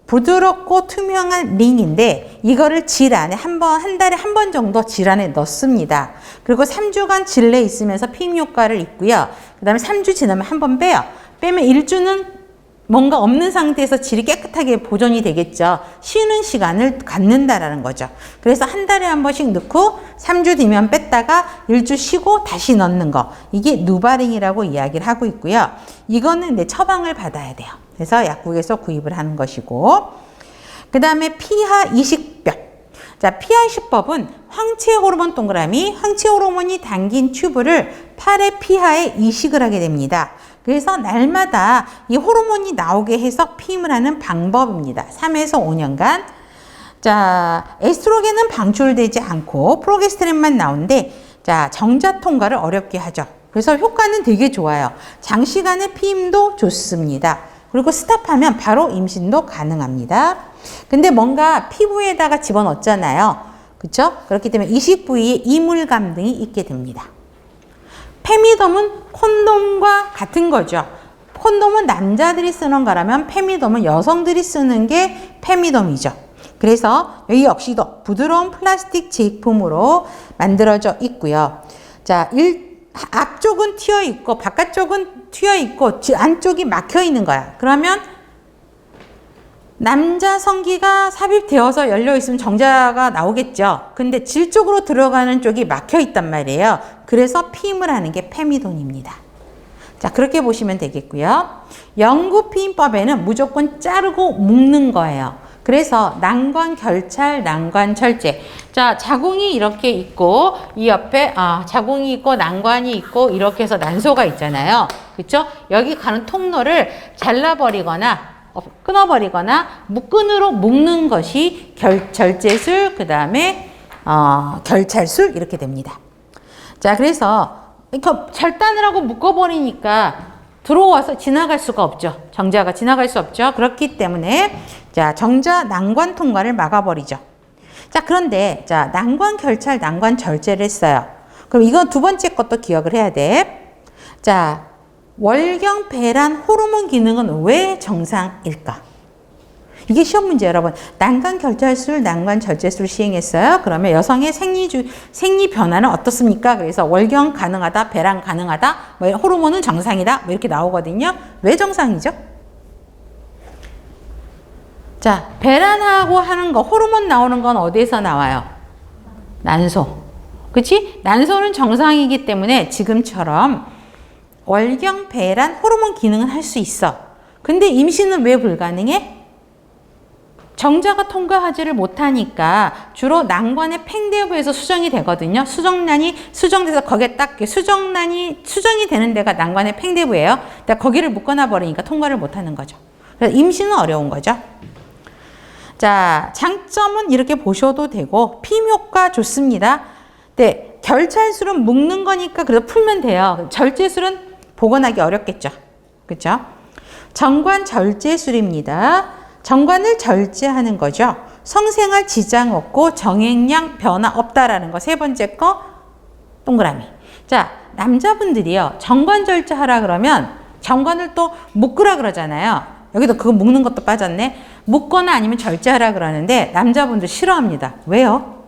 부드럽고 투명한 링인데 이거를 질 안에 한 달에 한 번 정도 질 안에 넣습니다. 그리고 3주간 질 내에 있으면서 피임 효과를 있고요. 그 다음에 3주 지나면 한 번 빼요. 빼면 1주는 뭔가 없는 상태에서 질이 깨끗하게 보존이 되겠죠. 쉬는 시간을 갖는다라는 거죠. 그래서 한 달에 한 번씩 넣고 3주 뒤면 뺐다가 1주 쉬고 다시 넣는 거. 이게 누바링이라고 이야기를 하고 있고요. 이거는 내 처방을 받아야 돼요. 그래서 약국에서 구입을 하는 것이고. 그 다음에 피하 이식법. 자, 피하 이식법은 황체 호르몬 동그라미, 황체 호르몬이 담긴 튜브를 팔의 피하에 이식을 하게 됩니다. 그래서 날마다 이 호르몬이 나오게 해서 피임을 하는 방법입니다. 3에서 5년간. 자, 에스트로겐은 방출되지 않고 프로게스테린만 나오는데, 자, 정자 통과를 어렵게 하죠. 그래서 효과는 되게 좋아요. 장시간의 피임도 좋습니다. 그리고 스탑하면 바로 임신도 가능합니다. 근데 뭔가 피부에다가 집어넣잖아요. 그쵸? 그렇기 때문에 이식 부위에 이물감 등이 있게 됩니다. 페미돔은 콘돔과 같은 거죠. 콘돔은 남자들이 쓰는 거라면 페미돔은 여성들이 쓰는 게 페미돔이죠. 그래서 여기 역시도 부드러운 플라스틱 제품으로 만들어져 있고요. 자, 앞쪽은 튀어 있고 바깥쪽은 튀어 있고 안쪽이 막혀 있는 거야. 그러면 남자 성기가 삽입되어서 열려 있으면 정자가 나오겠죠. 근데 질 쪽으로 들어가는 쪽이 막혀 있단 말이에요. 그래서 피임을 하는 게 페미돔입니다. 자, 그렇게 보시면 되겠고요. 영구 피임법에는 무조건 자르고 묶는 거예요. 그래서 난관 결찰, 난관 절제. 자, 자궁이 이렇게 있고 이 옆에 자궁이 있고 난관이 있고 이렇게 해서 난소가 있잖아요. 그렇죠? 여기 가는 통로를 잘라버리거나 끊어버리거나 끈으로 묶는 것이 절제술, 그 다음에 결찰술 이렇게 됩니다. 자, 그래서 절단을 하고 묶어버리니까 들어와서 지나갈 수가 없죠. 정자가 지나갈 수 없죠. 그렇기 때문에 자, 정자 난관 통과를 막아버리죠. 자, 그런데 자, 난관 결찰, 난관 절제를 했어요. 그럼 이건 두 번째 것도 기억을 해야 돼. 자, 월경 배란 호르몬 기능은 왜 정상일까? 이게 시험 문제 여러분. 난관 결찰술, 난관 절제술 시행했어요. 그러면 여성의 생리 변화는 어떻습니까? 그래서 월경 가능하다, 배란 가능하다, 뭐 호르몬은 정상이다, 뭐 이렇게 나오거든요. 왜 정상이죠? 자, 배란하고 하는 거, 호르몬 나오는 건 어디에서 나와요? 난소. 그치? 난소는 정상이기 때문에 지금처럼 월경, 배란, 호르몬 기능은 할 수 있어. 근데 임신은 왜 불가능해? 정자가 통과하지를 못하니까 주로 난관의 팽대부에서 수정이 되거든요. 수정란이 수정돼서 거기에 딱 수정란이 수정이 되는 데가 난관의 팽대부예요. 근데 거기를 묶어놔 버리니까 통과를 못하는 거죠. 그래서 임신은 어려운 거죠. 자, 장점은 이렇게 보셔도 되고 피임 효과 좋습니다. 네, 결찰술은 묶는 거니까 그래도 풀면 돼요. 절제술은 복원하기 어렵겠죠. 그렇죠? 정관 절제술입니다. 정관을 절제하는 거죠. 성생활 지장 없고 정액량 변화 없다라는 거. 세 번째 거 동그라미. 자, 남자분들이요. 정관 절제하라 그러면 정관을 또 묶으라 그러잖아요. 여기도 그거 묶는 것도 빠졌네. 묶거나 아니면 절제하라 그러는데 남자분들 싫어합니다. 왜요?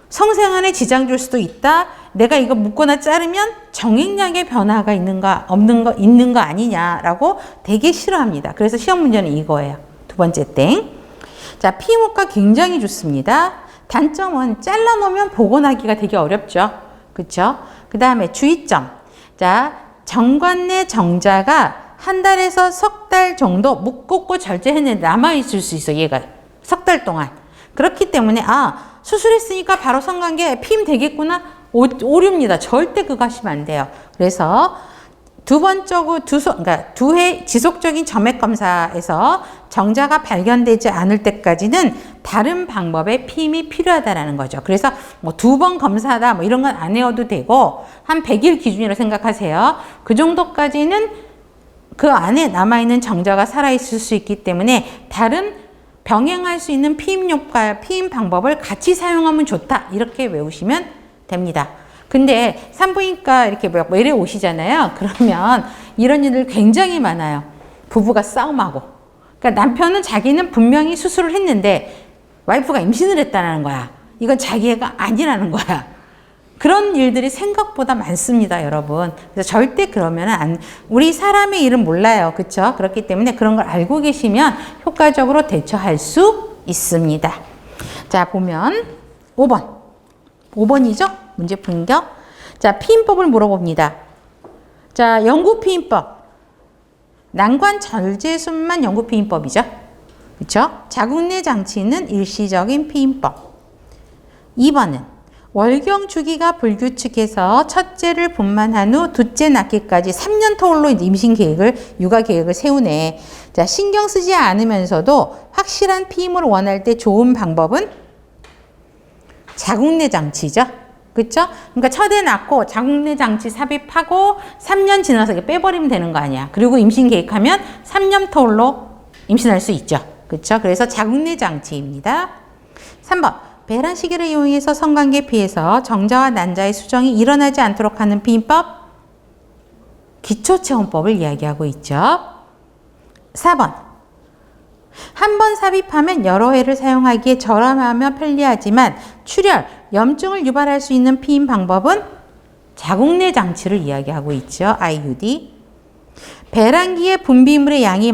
성생활에 지장 줄 수도 있다. 내가 이거 묶거나 자르면 정액량의 변화가 있는가 있는 거 아니냐라고 되게 싫어합니다. 그래서 시험 문제는 이거예요. 두 번째 땡. 자, 피임 효과 굉장히 좋습니다. 단점은 잘라놓으면 복원하기가 되게 어렵죠. 그렇죠? 그 다음에 주의점. 자, 정관 내 정자가 한 달에서 석 달 정도 묶고 절제했는데 남아있을 수 있어. 얘가 석 달 동안. 그렇기 때문에 수술했으니까 바로 성관계 피임 되겠구나. 오류입니다. 절대 그거 하시면 안 돼요. 그래서 그러니까 2회 지속적인 점액 검사에서 정자가 발견되지 않을 때까지는 다른 방법의 피임이 필요하다라는 거죠. 그래서 뭐 2번 검사다 뭐 이런 건 안 해도 되고 한 100일 기준으로 생각하세요. 그 정도까지는 그 안에 남아있는 정자가 살아있을 수 있기 때문에 다른 병행할 수 있는 피임 효과, 피임 방법을 같이 사용하면 좋다. 이렇게 외우시면 됩니다. 근데 산부인과 이렇게 뭐 이래 오시잖아요. 그러면 이런 일들 굉장히 많아요. 부부가 싸움하고. 그러니까 남편은 자기는 분명히 수술을 했는데 와이프가 임신을 했다는 거야. 이건 자기 애가 아니라는 거야. 그런 일들이 생각보다 많습니다, 여러분. 그래서 절대 그러면 우리 사람의 일은 몰라요. 그렇죠? 그렇기 때문에 그런 걸 알고 계시면 효과적으로 대처할 수 있습니다. 자, 보면 5번. 5번이죠? 문제 분격. 자, 피임법을 물어봅니다. 자, 영구 피임법. 난관 절제술만 영구 피임법이죠. 그렇죠? 자궁 내 장치는 일시적인 피임법. 2번은 월경 주기가 불규칙해서 첫째를 분만한 후 둘째 낳기까지 3년 터울로 임신 계획을, 육아 계획을 세우네. 자, 신경 쓰지 않으면서도 확실한 피임을 원할 때 좋은 방법은 자궁내 장치죠. 그렇죠? 그러니까 첫애 낳고 자궁내 장치 삽입하고 3년 지나서 빼버리면 되는 거 아니야. 그리고 임신 계획하면 3년 터울로 임신할 수 있죠. 그렇죠? 그래서 자궁내 장치입니다. 3번. 배란 시계를 이용해서 성관계 피해서 정자와 난자의 수정이 일어나지 않도록 하는 피임법. 기초체온법을 이야기하고 있죠. 4번. 한 번 삽입하면 여러 회를 사용하기에 저렴하며 편리하지만 출혈, 염증을 유발할 수 있는 피임 방법은 자궁내 장치를 이야기하고 있죠. IUD. 배란기의 분비물의 양이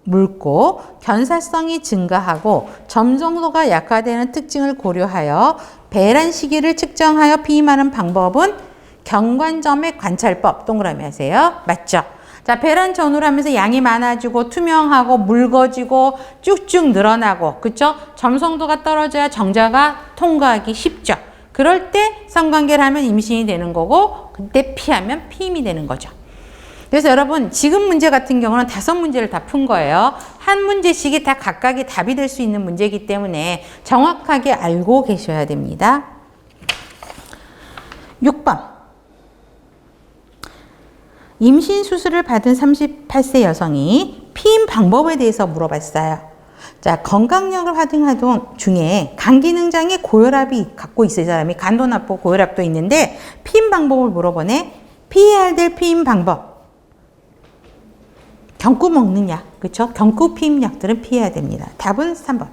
묽고 견사성이 증가하고 점성도가 약화되는 특징을 고려하여 배란 시기를 측정하여 피임하는 방법은 경관점액 관찰법. 동그라미 하세요. 맞죠? 자, 배란 전후를 하면서 양이 많아지고 투명하고 묽어지고 쭉쭉 늘어나고, 그쵸? 점성도가 떨어져야 정자가 통과하기 쉽죠. 그럴 때 성관계를 하면 임신이 되는 거고, 그때 피하면 피임이 되는 거죠. 그래서 여러분, 지금 문제 같은 경우는 5문제를 다 푼 거예요. 한 문제씩이 다 각각의 답이 될 수 있는 문제이기 때문에 정확하게 알고 계셔야 됩니다. 6번. 임신 수술을 받은 38세 여성이 피임 방법에 대해서 물어봤어요. 자, 건강력을 확인하던 중에 간 기능장애 고혈압이 갖고 있을 사람이 간도 나쁘고 고혈압도 있는데 피임 방법을 물어보네. 피해야 될 피임 방법. 경구 먹는 약, 그렇죠? 경구 피임 약들은 피해야 됩니다. 답은 3번.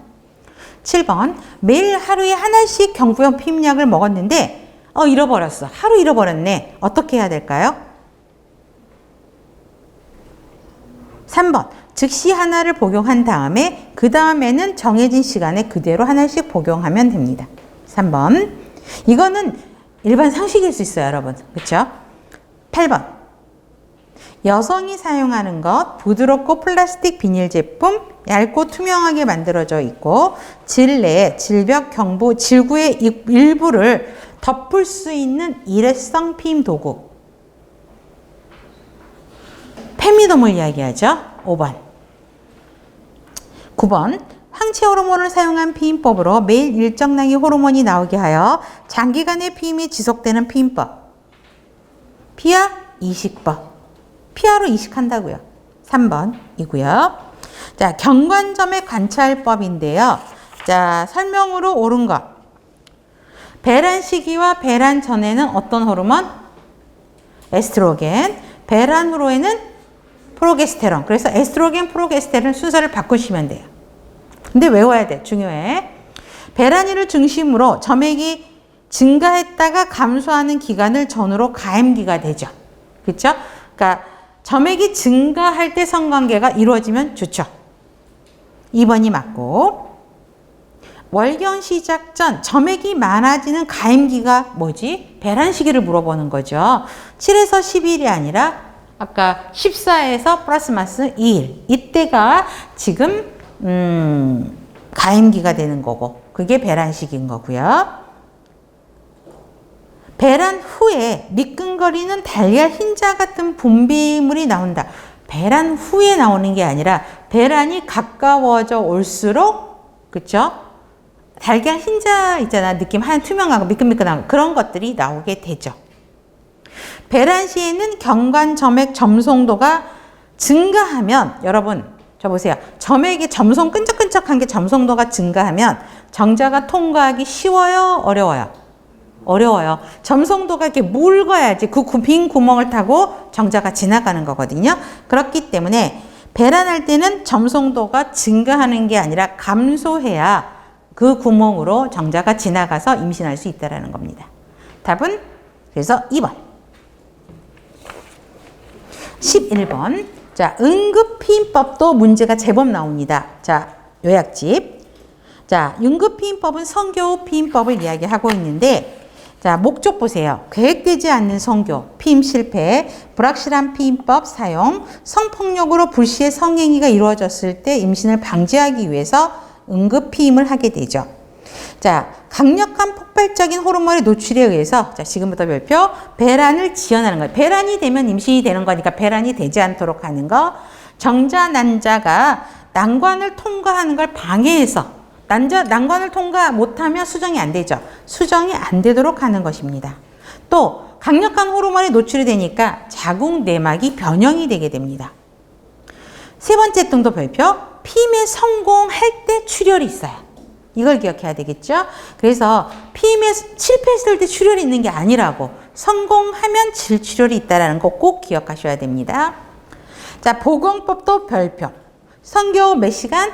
7번. 매일 하루에 하나씩 경구용 피임 약을 먹었는데 잃어버렸어. 하루 잃어버렸네. 어떻게 해야 될까요? 3번. 즉시 하나를 복용한 다음에 그 다음에는 정해진 시간에 그대로 하나씩 복용하면 됩니다. 3번. 이거는 일반 상식일 수 있어요, 여러분. 그렇죠? 8번. 여성이 사용하는 것, 부드럽고 플라스틱 비닐 제품, 얇고 투명하게 만들어져 있고 질내, 질벽, 경부, 질구의 일부를 덮을 수 있는 일회성 피임 도구. 페미돔을 이야기하죠. 5번. 9번. 항체 호르몬을 사용한 피임법으로 매일 일정량의 호르몬이 나오게 하여 장기간의 피임이 지속되는 피임법. 피하 이식법. 피하로 이식한다고요. 3번이고요. 자, 경관점의 관찰법인데요. 자, 설명으로 옳은 것. 배란 시기와 배란 전에는 어떤 호르몬? 에스트로겐. 배란 후로에는 프로게스테론. 그래서 에스트로겐, 프로게스테론 순서를 바꾸시면 돼요. 근데 외워야 돼. 중요해. 배란일을 중심으로 점액이 증가했다가 감소하는 기간을 전후로 가임기가 되죠. 그렇죠? 그러니까 점액이 증가할 때 성관계가 이루어지면 좋죠. 2번이 맞고, 월경 시작 전 점액이 많아지는 가임기가 뭐지? 배란 시기를 물어보는 거죠. 7에서 10일이 아니라 아까 14에서 플러스 마이너스 2일. 이때가 지금 가임기가 되는 거고, 그게 배란 시기인 거고요. 배란 후에 미끈거리는 달걀 흰자 같은 분비물이 나온다. 배란 후에 나오는 게 아니라 배란이 가까워져 올수록, 그쵸? 달걀 흰자 있잖아. 느낌 하얀 투명하고 미끈미끈한 그런 것들이 나오게 되죠. 배란 시에는 경관 점액 점송도가 증가하면, 여러분 저 보세요. 점액이 점송 끈적끈적한 게 점송도가 증가하면 정자가 통과하기 쉬워요? 어려워요? 어려워요. 점송도가 이렇게 묽어야지 그 빈 구멍을 타고 정자가 지나가는 거거든요. 그렇기 때문에 배란할 때는 점송도가 증가하는 게 아니라 감소해야 그 구멍으로 정자가 지나가서 임신할 수 있다는 겁니다. 답은 그래서 2번. 11번. 자, 응급피임법도 문제가 제법 나옵니다. 자, 요약집. 자, 응급피임법은 성교 피임법을 이야기하고 있는데, 자, 목적 보세요. 계획되지 않는 성교, 피임 실패, 불확실한 피임법 사용, 성폭력으로 불시의 성행위가 이루어졌을 때 임신을 방지하기 위해서 응급피임을 하게 되죠. 자, 강력한 폭발적인 호르몬의 노출에 의해서, 자, 지금부터 별표, 배란을 지연하는 거예요. 배란이 되면 임신이 되는 거니까 배란이 되지 않도록 하는 거. 정자, 난자가 난관을 통과하는 걸 방해해서, 난관을 통과 못하면 수정이 안 되죠. 수정이 안 되도록 하는 것입니다. 또 강력한 호르몬에 노출이 되니까 자궁 내막이 변형이 되게 됩니다. 세 번째 등도 별표, 피임에 성공할 때 출혈이 있어요. 이걸 기억해야 되겠죠? 그래서 피임에 실패했을 때 출혈이 있는 게 아니라고, 성공하면 질출혈이 있다는 거 꼭 기억하셔야 됩니다. 자, 복용법도 별표. 성교 몇 시간?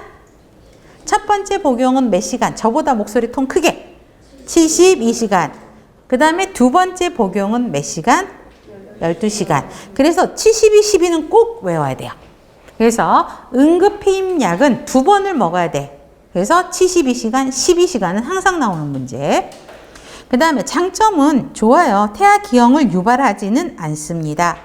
첫 번째 복용은 몇 시간? 저보다 목소리 톤 크게. 72시간. 그 다음에 두 번째 복용은 몇 시간? 12시간. 그래서 72, 12는 꼭 외워야 돼요. 그래서 응급피임약은 2번을 먹어야 돼. 그래서 72시간, 12시간은 항상 나오는 문제. 그 다음에 장점은 좋아요. 태아 기형을 유발하지는 않습니다.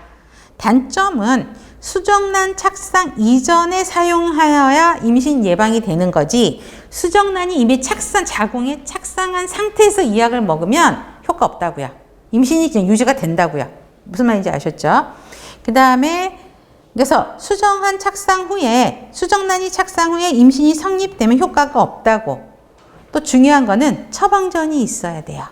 단점은 수정란 착상 이전에 사용하여야 임신 예방이 되는 거지, 수정란이 이미 자궁에 착상한 상태에서 이 약을 먹으면 효과 없다고요. 임신이 그냥 유지가 된다고요. 무슨 말인지 아셨죠? 그 다음에 그래서 수정란이 착상 후에 임신이 성립되면 효과가 없다고. 또 중요한 거는 처방전이 있어야 돼요.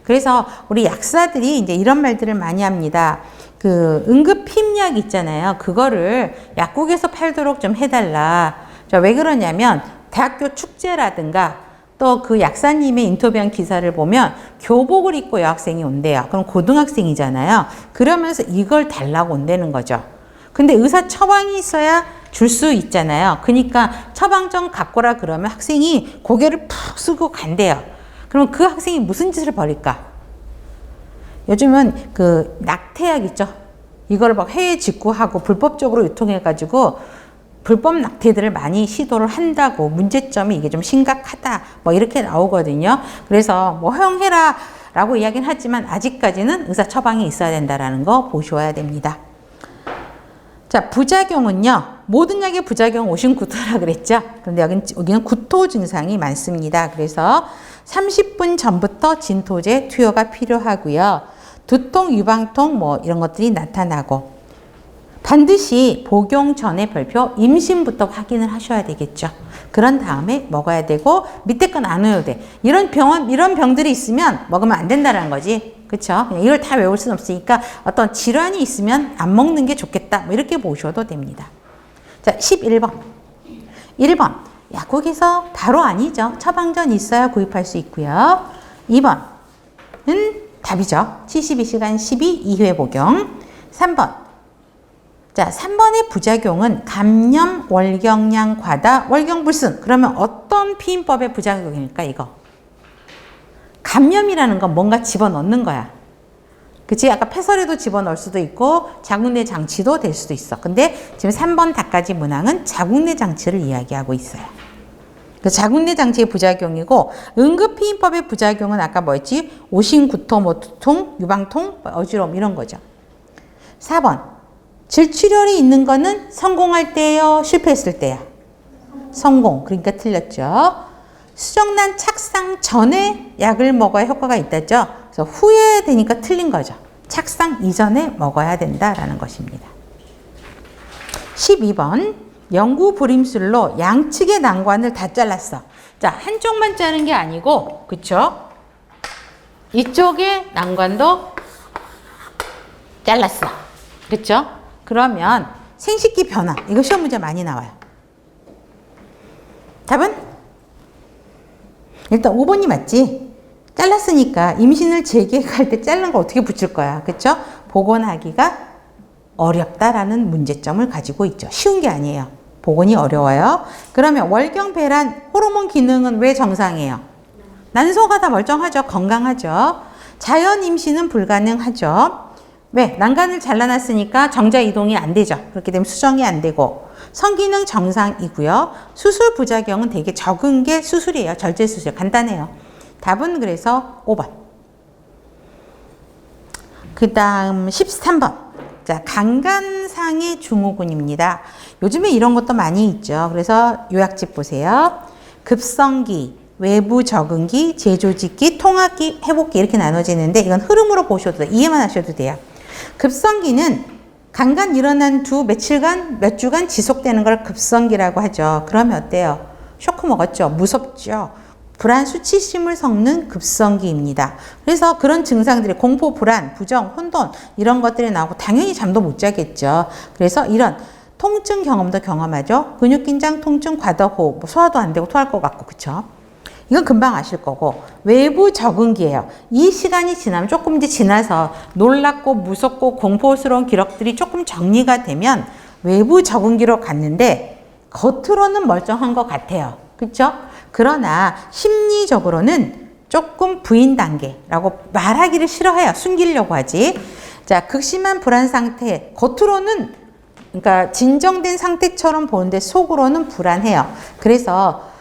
그래서 우리 약사들이 이제 이런 말들을 많이 합니다. 그 응급피임약 있잖아요. 그거를 약국에서 팔도록 좀 해달라. 왜 그러냐면 대학교 축제라든가 또 그 약사님의 인터뷰한 기사를 보면 교복을 입고 여학생이 온대요. 그럼 고등학생이잖아요. 그러면서 이걸 달라고 온다는 거죠. 근데 의사 처방이 있어야 줄 수 있잖아요. 그러니까 처방전 갖고 라 그러면 학생이 고개를 푹 숙이고 간대요. 그럼 그 학생이 무슨 짓을 벌일까? 요즘은 그 낙태약 있죠. 이걸 막 해외 직구하고 불법적으로 유통해가지고 불법 낙태들을 많이 시도를 한다고, 문제점이 이게 좀 심각하다 뭐 이렇게 나오거든요. 그래서 뭐 허용해라 라고 이야기는 하지만 아직까지는 의사 처방이 있어야 된다는 거 보셔야 됩니다. 자, 부작용은요. 모든 약의 부작용은 오심구토라 그랬죠. 그런데 여기는 구토 증상이 많습니다. 그래서 30분 전부터 진토제 투여가 필요하고요. 두통, 유방통 뭐 이런 것들이 나타나고 반드시 복용 전에 별표 임신부터 확인을 하셔야 되겠죠. 그런 다음에 먹어야 되고 밑에 건 안 외워도 돼. 이런 병들이 있으면 먹으면 안 된다는 거지. 그렇죠? 이걸 다 외울 수는 없으니까 어떤 질환이 있으면 안 먹는 게 좋겠다. 뭐 이렇게 보셔도 됩니다. 자, 11번. 1번. 약국에서 바로 아니죠. 처방전 있어야 구입할 수 있고요. 2번은 답이죠. 72시간 12회 복용. 3번. 자, 3번의 부작용은 감염, 월경량 과다, 월경불순. 그러면 어떤 피임법의 부작용일까, 이거? 감염이라는 건 뭔가 집어넣는 거야. 그치? 아까 폐설에도 집어넣을 수도 있고 자궁내 장치도 될 수도 있어. 근데 지금 3번 답까지 문항은 자궁내 장치를 이야기하고 있어요. 그 자궁내 장치의 부작용이고 응급피임법의 부작용은 아까 뭐였지? 오심, 구토, 뭐 두통, 유방통, 어지러움 이런 거죠. 4번. 질출혈이 있는 거는 성공할 때예요? 실패했을 때야? 성공. 그러니까 틀렸죠. 수정란 착상 전에 약을 먹어야 효과가 있다죠. 그래서 후에 되니까 틀린 거죠. 착상 이전에 먹어야 된다라는 것입니다. 12번. 영구 불임술로 양측의 난관을 다 잘랐어. 자, 한쪽만 자른 게 아니고, 그쵸? 이쪽의 난관도 잘랐어. 그쵸? 그러면 생식기 변화. 이거 시험 문제 많이 나와요. 답은? 일단 5번이 맞지? 잘랐으니까 임신을 재계획할 때 자른 걸 어떻게 붙일 거야. 그쵸? 복원하기가 어렵다라는 문제점을 가지고 있죠. 쉬운 게 아니에요. 복원이 어려워요. 그러면 월경배란 호르몬 기능은 왜 정상이에요? 난소가 다 멀쩡하죠. 건강하죠. 자연 임신은 불가능하죠. 왜? 난간을 잘라놨으니까 정자 이동이 안 되죠. 그렇게 되면 수정이 안 되고 성기능 정상이고요. 수술 부작용은 되게 적은 게 수술이에요. 절제수술. 간단해요. 답은 그래서 5번. 그 다음 13번. 자, 강간상의 증후군입니다. 요즘에 이런 것도 많이 있죠. 그래서 요약집 보세요. 급성기, 외부 적응기, 재조직기, 통합기, 회복기 이렇게 나눠지는데 이건 흐름으로 보셔도 돼요. 이해만 하셔도 돼요. 급성기는 강간 일어난 며칠간, 몇 주간 지속되는 걸 급성기라고 하죠. 그러면 어때요? 쇼크 먹었죠? 무섭죠? 불안, 수치심을 섞는 급성기입니다. 그래서 그런 증상들이 공포, 불안, 부정, 혼돈 이런 것들이 나오고 당연히 잠도 못 자겠죠. 그래서 이런 통증 경험도 경험하죠. 근육 긴장, 통증, 과다호흡, 뭐 소화도 안 되고 토할 것 같고 그쵸? 이건 금방 아실 거고 외부 적응기예요. 이 시간이 지나면 조금 이제 지나서 놀랍고 무섭고 공포스러운 기록들이 조금 정리가 되면 외부 적응기로 갔는데 겉으로는 멀쩡한 것 같아요. 그렇죠? 그러나 심리적으로는 조금 부인 단계라고 말하기를 싫어해요. 숨기려고 하지. 자, 극심한 불안 상태 겉으로는 그러니까 진정된 상태처럼 보는데 속으로는 불안해요. 그래서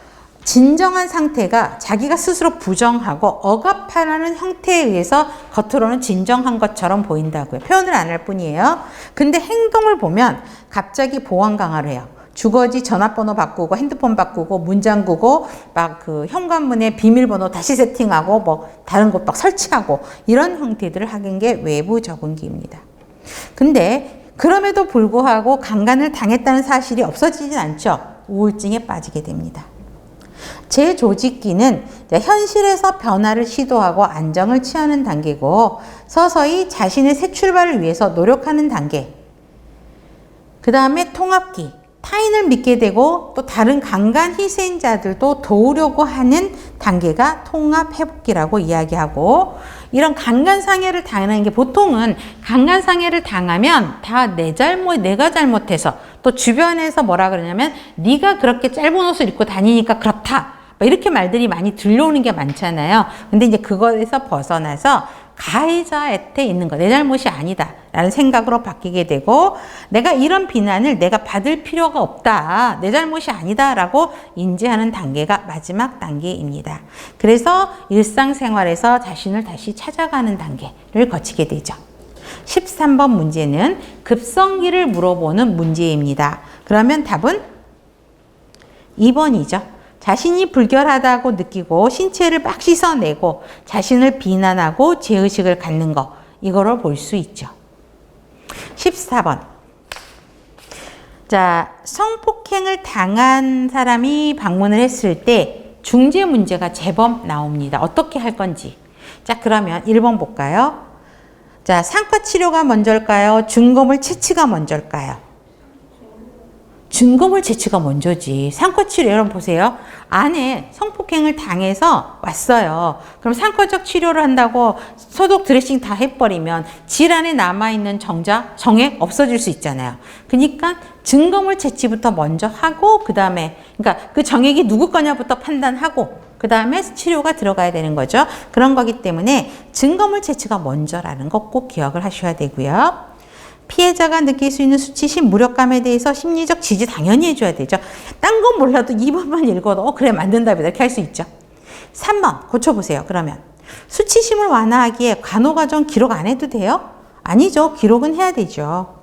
진정한 상태가 자기가 스스로 부정하고 억압하라는 형태에 의해서 겉으로는 진정한 것처럼 보인다고요. 표현을 안 할 뿐이에요. 근데 행동을 보면 갑자기 보안 강화를 해요. 주거지 전화번호 바꾸고 핸드폰 바꾸고 문 잠그고 막 그 현관문에 비밀번호 다시 세팅하고 뭐 다른 곳 막 설치하고 이런 형태들을 하는 게 외부 적응기입니다. 근데 그럼에도 불구하고 강간을 당했다는 사실이 없어지진 않죠. 우울증에 빠지게 됩니다. 재조직기는 현실에서 변화를 시도하고 안정을 취하는 단계고 서서히 자신의 새 출발을 위해서 노력하는 단계. 그 다음에 통합기. 타인을 믿게 되고 또 다른 강간 희생자들도 도우려고 하는 단계가 통합회복기라고 이야기하고 이런 강간상해를 당하는 게 보통은 강간상해를 당하면 다 내 잘못, 내가 잘못해서 또 주변에서 뭐라 그러냐면 네가 그렇게 짧은 옷을 입고 다니니까 그렇다. 이렇게 말들이 많이 들려오는 게 많잖아요. 근데 이제 그거에서 벗어나서 가해자한테 있는 거, 내 잘못이 아니다 라는 생각으로 바뀌게 되고 내가 이런 비난을 내가 받을 필요가 없다, 내 잘못이 아니다 라고 인지하는 단계가 마지막 단계입니다. 그래서 일상생활에서 자신을 다시 찾아가는 단계를 거치게 되죠. 13번 문제는 급성기를 물어보는 문제입니다. 그러면 답은 2번이죠. 자신이 불결하다고 느끼고 신체를 막 씻어내고 자신을 비난하고 죄의식을 갖는 거, 이거를 볼 수 있죠. 14번. 자, 성폭행을 당한 사람이 방문을 했을 때 중재 문제가 제법 나옵니다. 어떻게 할 건지. 자, 그러면 1번 볼까요? 자, 상과 치료가 먼저일까요? 중거물 채취가 먼저일까요? 중거물 채취가 먼저지. 상과 치료, 여러분 보세요. 안에 성폭행을 당해서 왔어요. 그럼 상과적 치료를 한다고 소독 드레싱 다 해버리면 질환에 남아있는 정액 없어질 수 있잖아요. 그러니까 증거물 채취부터 먼저 하고, 그 다음에, 그러니까 그 정액이 누구 거냐부터 판단하고, 그 다음에 치료가 들어가야 되는 거죠. 그런 거기 때문에 증거물 채취가 먼저라는 거 꼭 기억을 하셔야 되고요. 피해자가 느낄 수 있는 수치심, 무력감에 대해서 심리적 지지 당연히 해줘야 되죠. 딴 건 몰라도 2번만 읽어도 그래 맞는 답이다 이렇게 할 수 있죠. 3번 고쳐보세요. 그러면 수치심을 완화하기에 간호과정 기록 안 해도 돼요? 아니죠. 기록은 해야 되죠.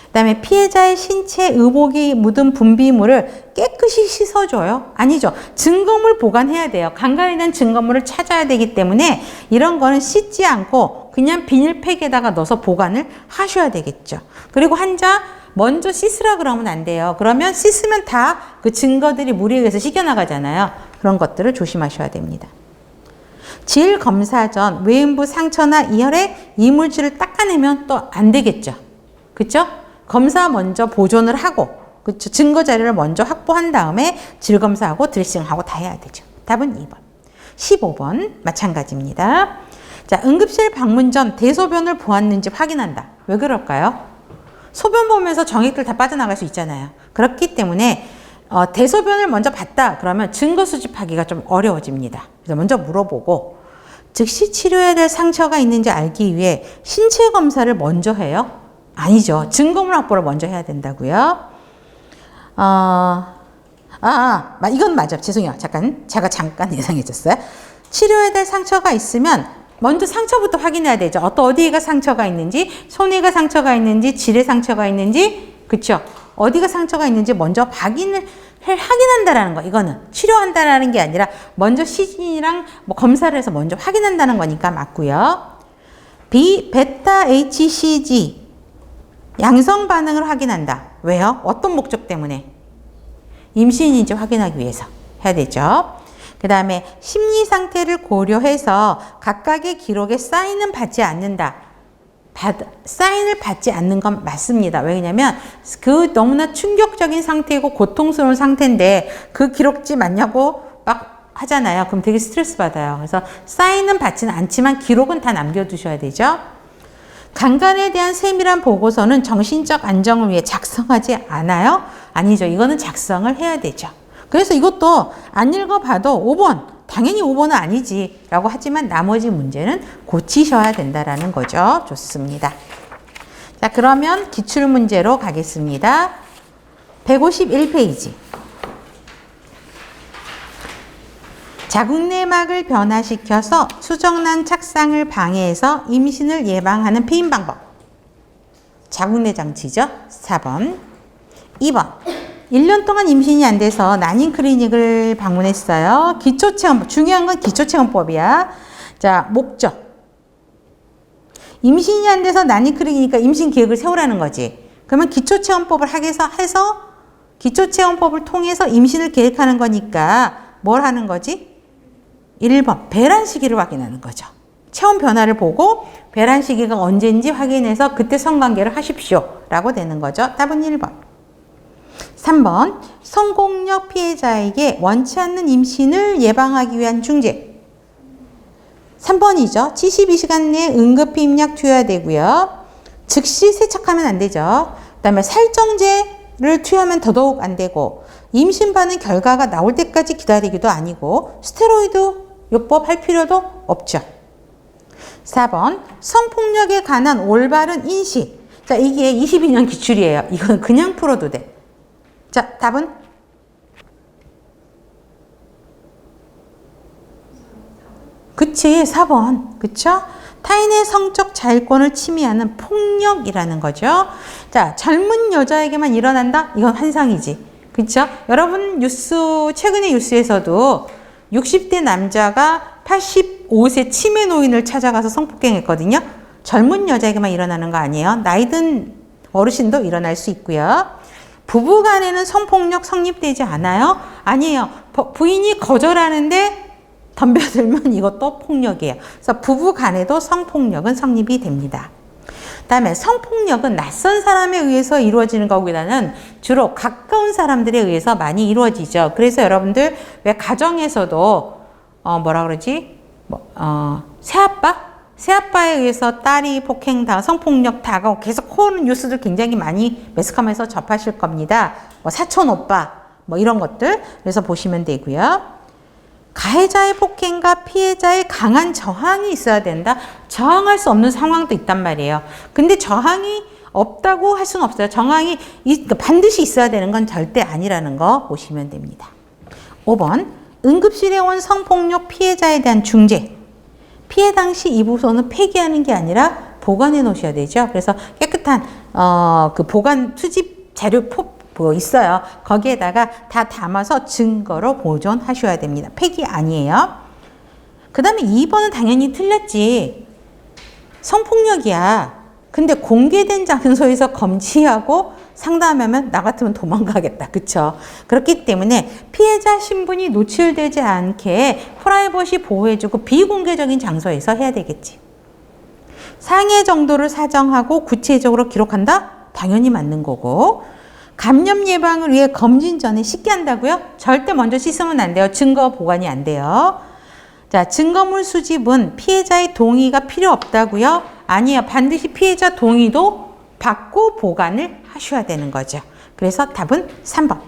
그 다음에 피해자의 신체 의복이 묻은 분비물을 깨끗이 씻어줘요? 아니죠. 증거물 보관해야 돼요. 간간히 난 증거물을 찾아야 되기 때문에 이런 거는 씻지 않고 그냥 비닐팩에다가 넣어서 보관을 하셔야 되겠죠. 그리고 환자 먼저 씻으라 그러면 안 돼요. 그러면 씻으면 다 그 증거들이 물에 의해서 씻겨나가잖아요. 그런 것들을 조심하셔야 됩니다. 질 검사 전 외음부 상처나 이혈에 이물질을 닦아내면 또 안 되겠죠. 그렇죠? 검사 먼저 보존을 하고, 그렇죠? 증거 자료를 먼저 확보한 다음에 질 검사하고 드레싱하고 다 해야 되죠. 답은 2번. 15번 마찬가지입니다. 자, 응급실 방문 전 대소변을 보았는지 확인한다. 왜 그럴까요? 소변 보면서 정액들 다 빠져나갈 수 있잖아요. 그렇기 때문에 대소변을 먼저 봤다 그러면 증거 수집하기가 좀 어려워집니다. 그래서 먼저 물어보고, 즉시 치료해야 될 상처가 있는지 알기 위해 신체 검사를 먼저 해요? 아니죠. 증거물 확보를 먼저 해야 된다고요. 이건 맞아. 죄송해요. 제가 잠깐 예상해줬어요. 치료해야 될 상처가 있으면 먼저 상처부터 확인해야 되죠. 어디가 상처가 있는지, 손에가 상처가 있는지, 질에 상처가 있는지, 그쵸? 어디가 상처가 있는지 먼저 확인한다라는 거. 이거는 치료한다라는 게 아니라 먼저 시진이랑 검사를 해서 먼저 확인한다는 거니까 맞고요. 베타 HCG 양성 반응을 확인한다. 왜요? 어떤 목적 때문에? 임신인지 확인하기 위해서 해야 되죠. 그 다음에 심리 상태를 고려해서 각각의 기록에 사인은 받지 않는다. 사인을 받지 않는 건 맞습니다. 왜냐면 그 너무나 충격적인 상태이고 고통스러운 상태인데 그 기록지 맞냐고 막 하잖아요. 그럼 되게 스트레스 받아요. 그래서 사인은 받지는 않지만 기록은 다 남겨두셔야 되죠. 강간에 대한 세밀한 보고서는 정신적 안정을 위해 작성하지 않아요? 아니죠. 이거는 작성을 해야 되죠. 그래서 이것도 안 읽어봐도 5번, 당연히 5번은 아니지 라고 하지만 나머지 문제는 고치셔야 된다라는 거죠. 좋습니다. 자, 그러면 기출문제로 가겠습니다. 151페이지. 자궁내막을 변화시켜서 수정란 착상을 방해해서 임신을 예방하는 피임 방법. 자궁내 장치죠. 4번. 2번. 1년 동안 임신이 안 돼서 난임 클리닉을 방문했어요. 기초체험법. 중요한 건 기초체험법이야. 자, 목적. 임신이 안 돼서 난임 클리닉이니까 임신 계획을 세우라는 거지. 그러면 기초체험법을 해서 기초체험법을 통해서 임신을 계획하는 거니까 뭘 하는 거지? 1번. 배란 시기를 확인하는 거죠. 체온 변화를 보고 배란 시기가 언제인지 확인해서 그때 성관계를 하십시오. 라고 되는 거죠. 답은 1번. 3번. 성공력 피해자에게 원치 않는 임신을 예방하기 위한 중재. 3번이죠. 72시간 내에 응급히 임약 투여해야 되고요. 즉시 세척하면 안 되죠. 그 다음에 살정제를 투여하면 더더욱 안 되고, 임신 반응 결과가 나올 때까지 기다리기도 아니고, 스테로이드 요법 할 필요도 없죠. 4번. 성폭력에 관한 올바른 인식. 자, 이게 22년 기출이에요. 이건 그냥 풀어도 돼. 자, 답은? 그치, 4번. 그쵸? 타인의 성적 자율권을 침해하는 폭력이라는 거죠. 자, 젊은 여자에게만 일어난다? 이건 환상이지. 그렇죠? 여러분 최근의 뉴스에서도 60대 남자가 85세 치매 노인을 찾아가서 성폭행했거든요. 젊은 여자에게만 일어나는 거 아니에요. 나이 든 어르신도 일어날 수 있고요. 부부 간에는 성폭력 성립되지 않아요? 아니에요. 부인이 거절하는데 덤벼들면 이것도 폭력이에요. 그래서 부부 간에도 성폭력은 성립이 됩니다. 그다음에 성폭력은 낯선 사람에 의해서 이루어지는 것보다는 주로 가까운 사람들에 의해서 많이 이루어지죠. 그래서 여러분들 왜 가정에서도 뭐라 그러지? 새아빠에 의해서 딸이 성폭력 당하고 계속 코오는 뉴스들 굉장히 많이 매스컴에서 접하실 겁니다. 사촌 오빠 이런 것들. 그래서 보시면 되고요. 가해자의 폭행과 피해자의 강한 저항이 있어야 된다. 저항할 수 없는 상황도 있단 말이에요. 근데 저항이 없다고 할 수는 없어요. 저항이 반드시 있어야 되는 건 절대 아니라는 거 보시면 됩니다. 5번 응급실에 온 성폭력 피해자에 대한 중재. 피해 당시 이부소는 폐기하는 게 아니라 보관해 놓으셔야 되죠. 그래서 깨끗한 그 보관 수집 자료 있어요. 거기에다가 다 담아서 증거로 보존하셔야 됩니다. 폐기 아니에요. 그 다음에 2번은 당연히 틀렸지. 성폭력이야. 근데 공개된 장소에서 검지하고 상담하면 나 같으면 도망가겠다. 그쵸? 그렇기 때문에 피해자 신분이 노출되지 않게 프라이버시 보호해주고 비공개적인 장소에서 해야 되겠지. 상해 정도를 사정하고 구체적으로 기록한다? 당연히 맞는 거고. 감염 예방을 위해 검진 전에 씻게 한다고요? 절대 먼저 씻으면 안 돼요. 증거 보관이 안 돼요. 자, 증거물 수집은 피해자의 동의가 필요 없다고요? 아니에요. 반드시 피해자 동의도 받고 보관을 하셔야 되는 거죠. 그래서 답은 3번.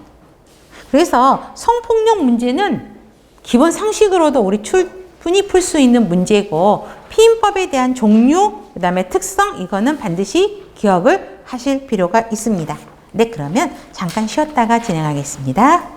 그래서 성폭력 문제는 기본 상식으로도 우리 충분히 풀 수 있는 문제고 피임법에 대한 종류, 그 다음에 특성 이거는 반드시 기억을 하실 필요가 있습니다. 네, 그러면 잠깐 쉬었다가 진행하겠습니다.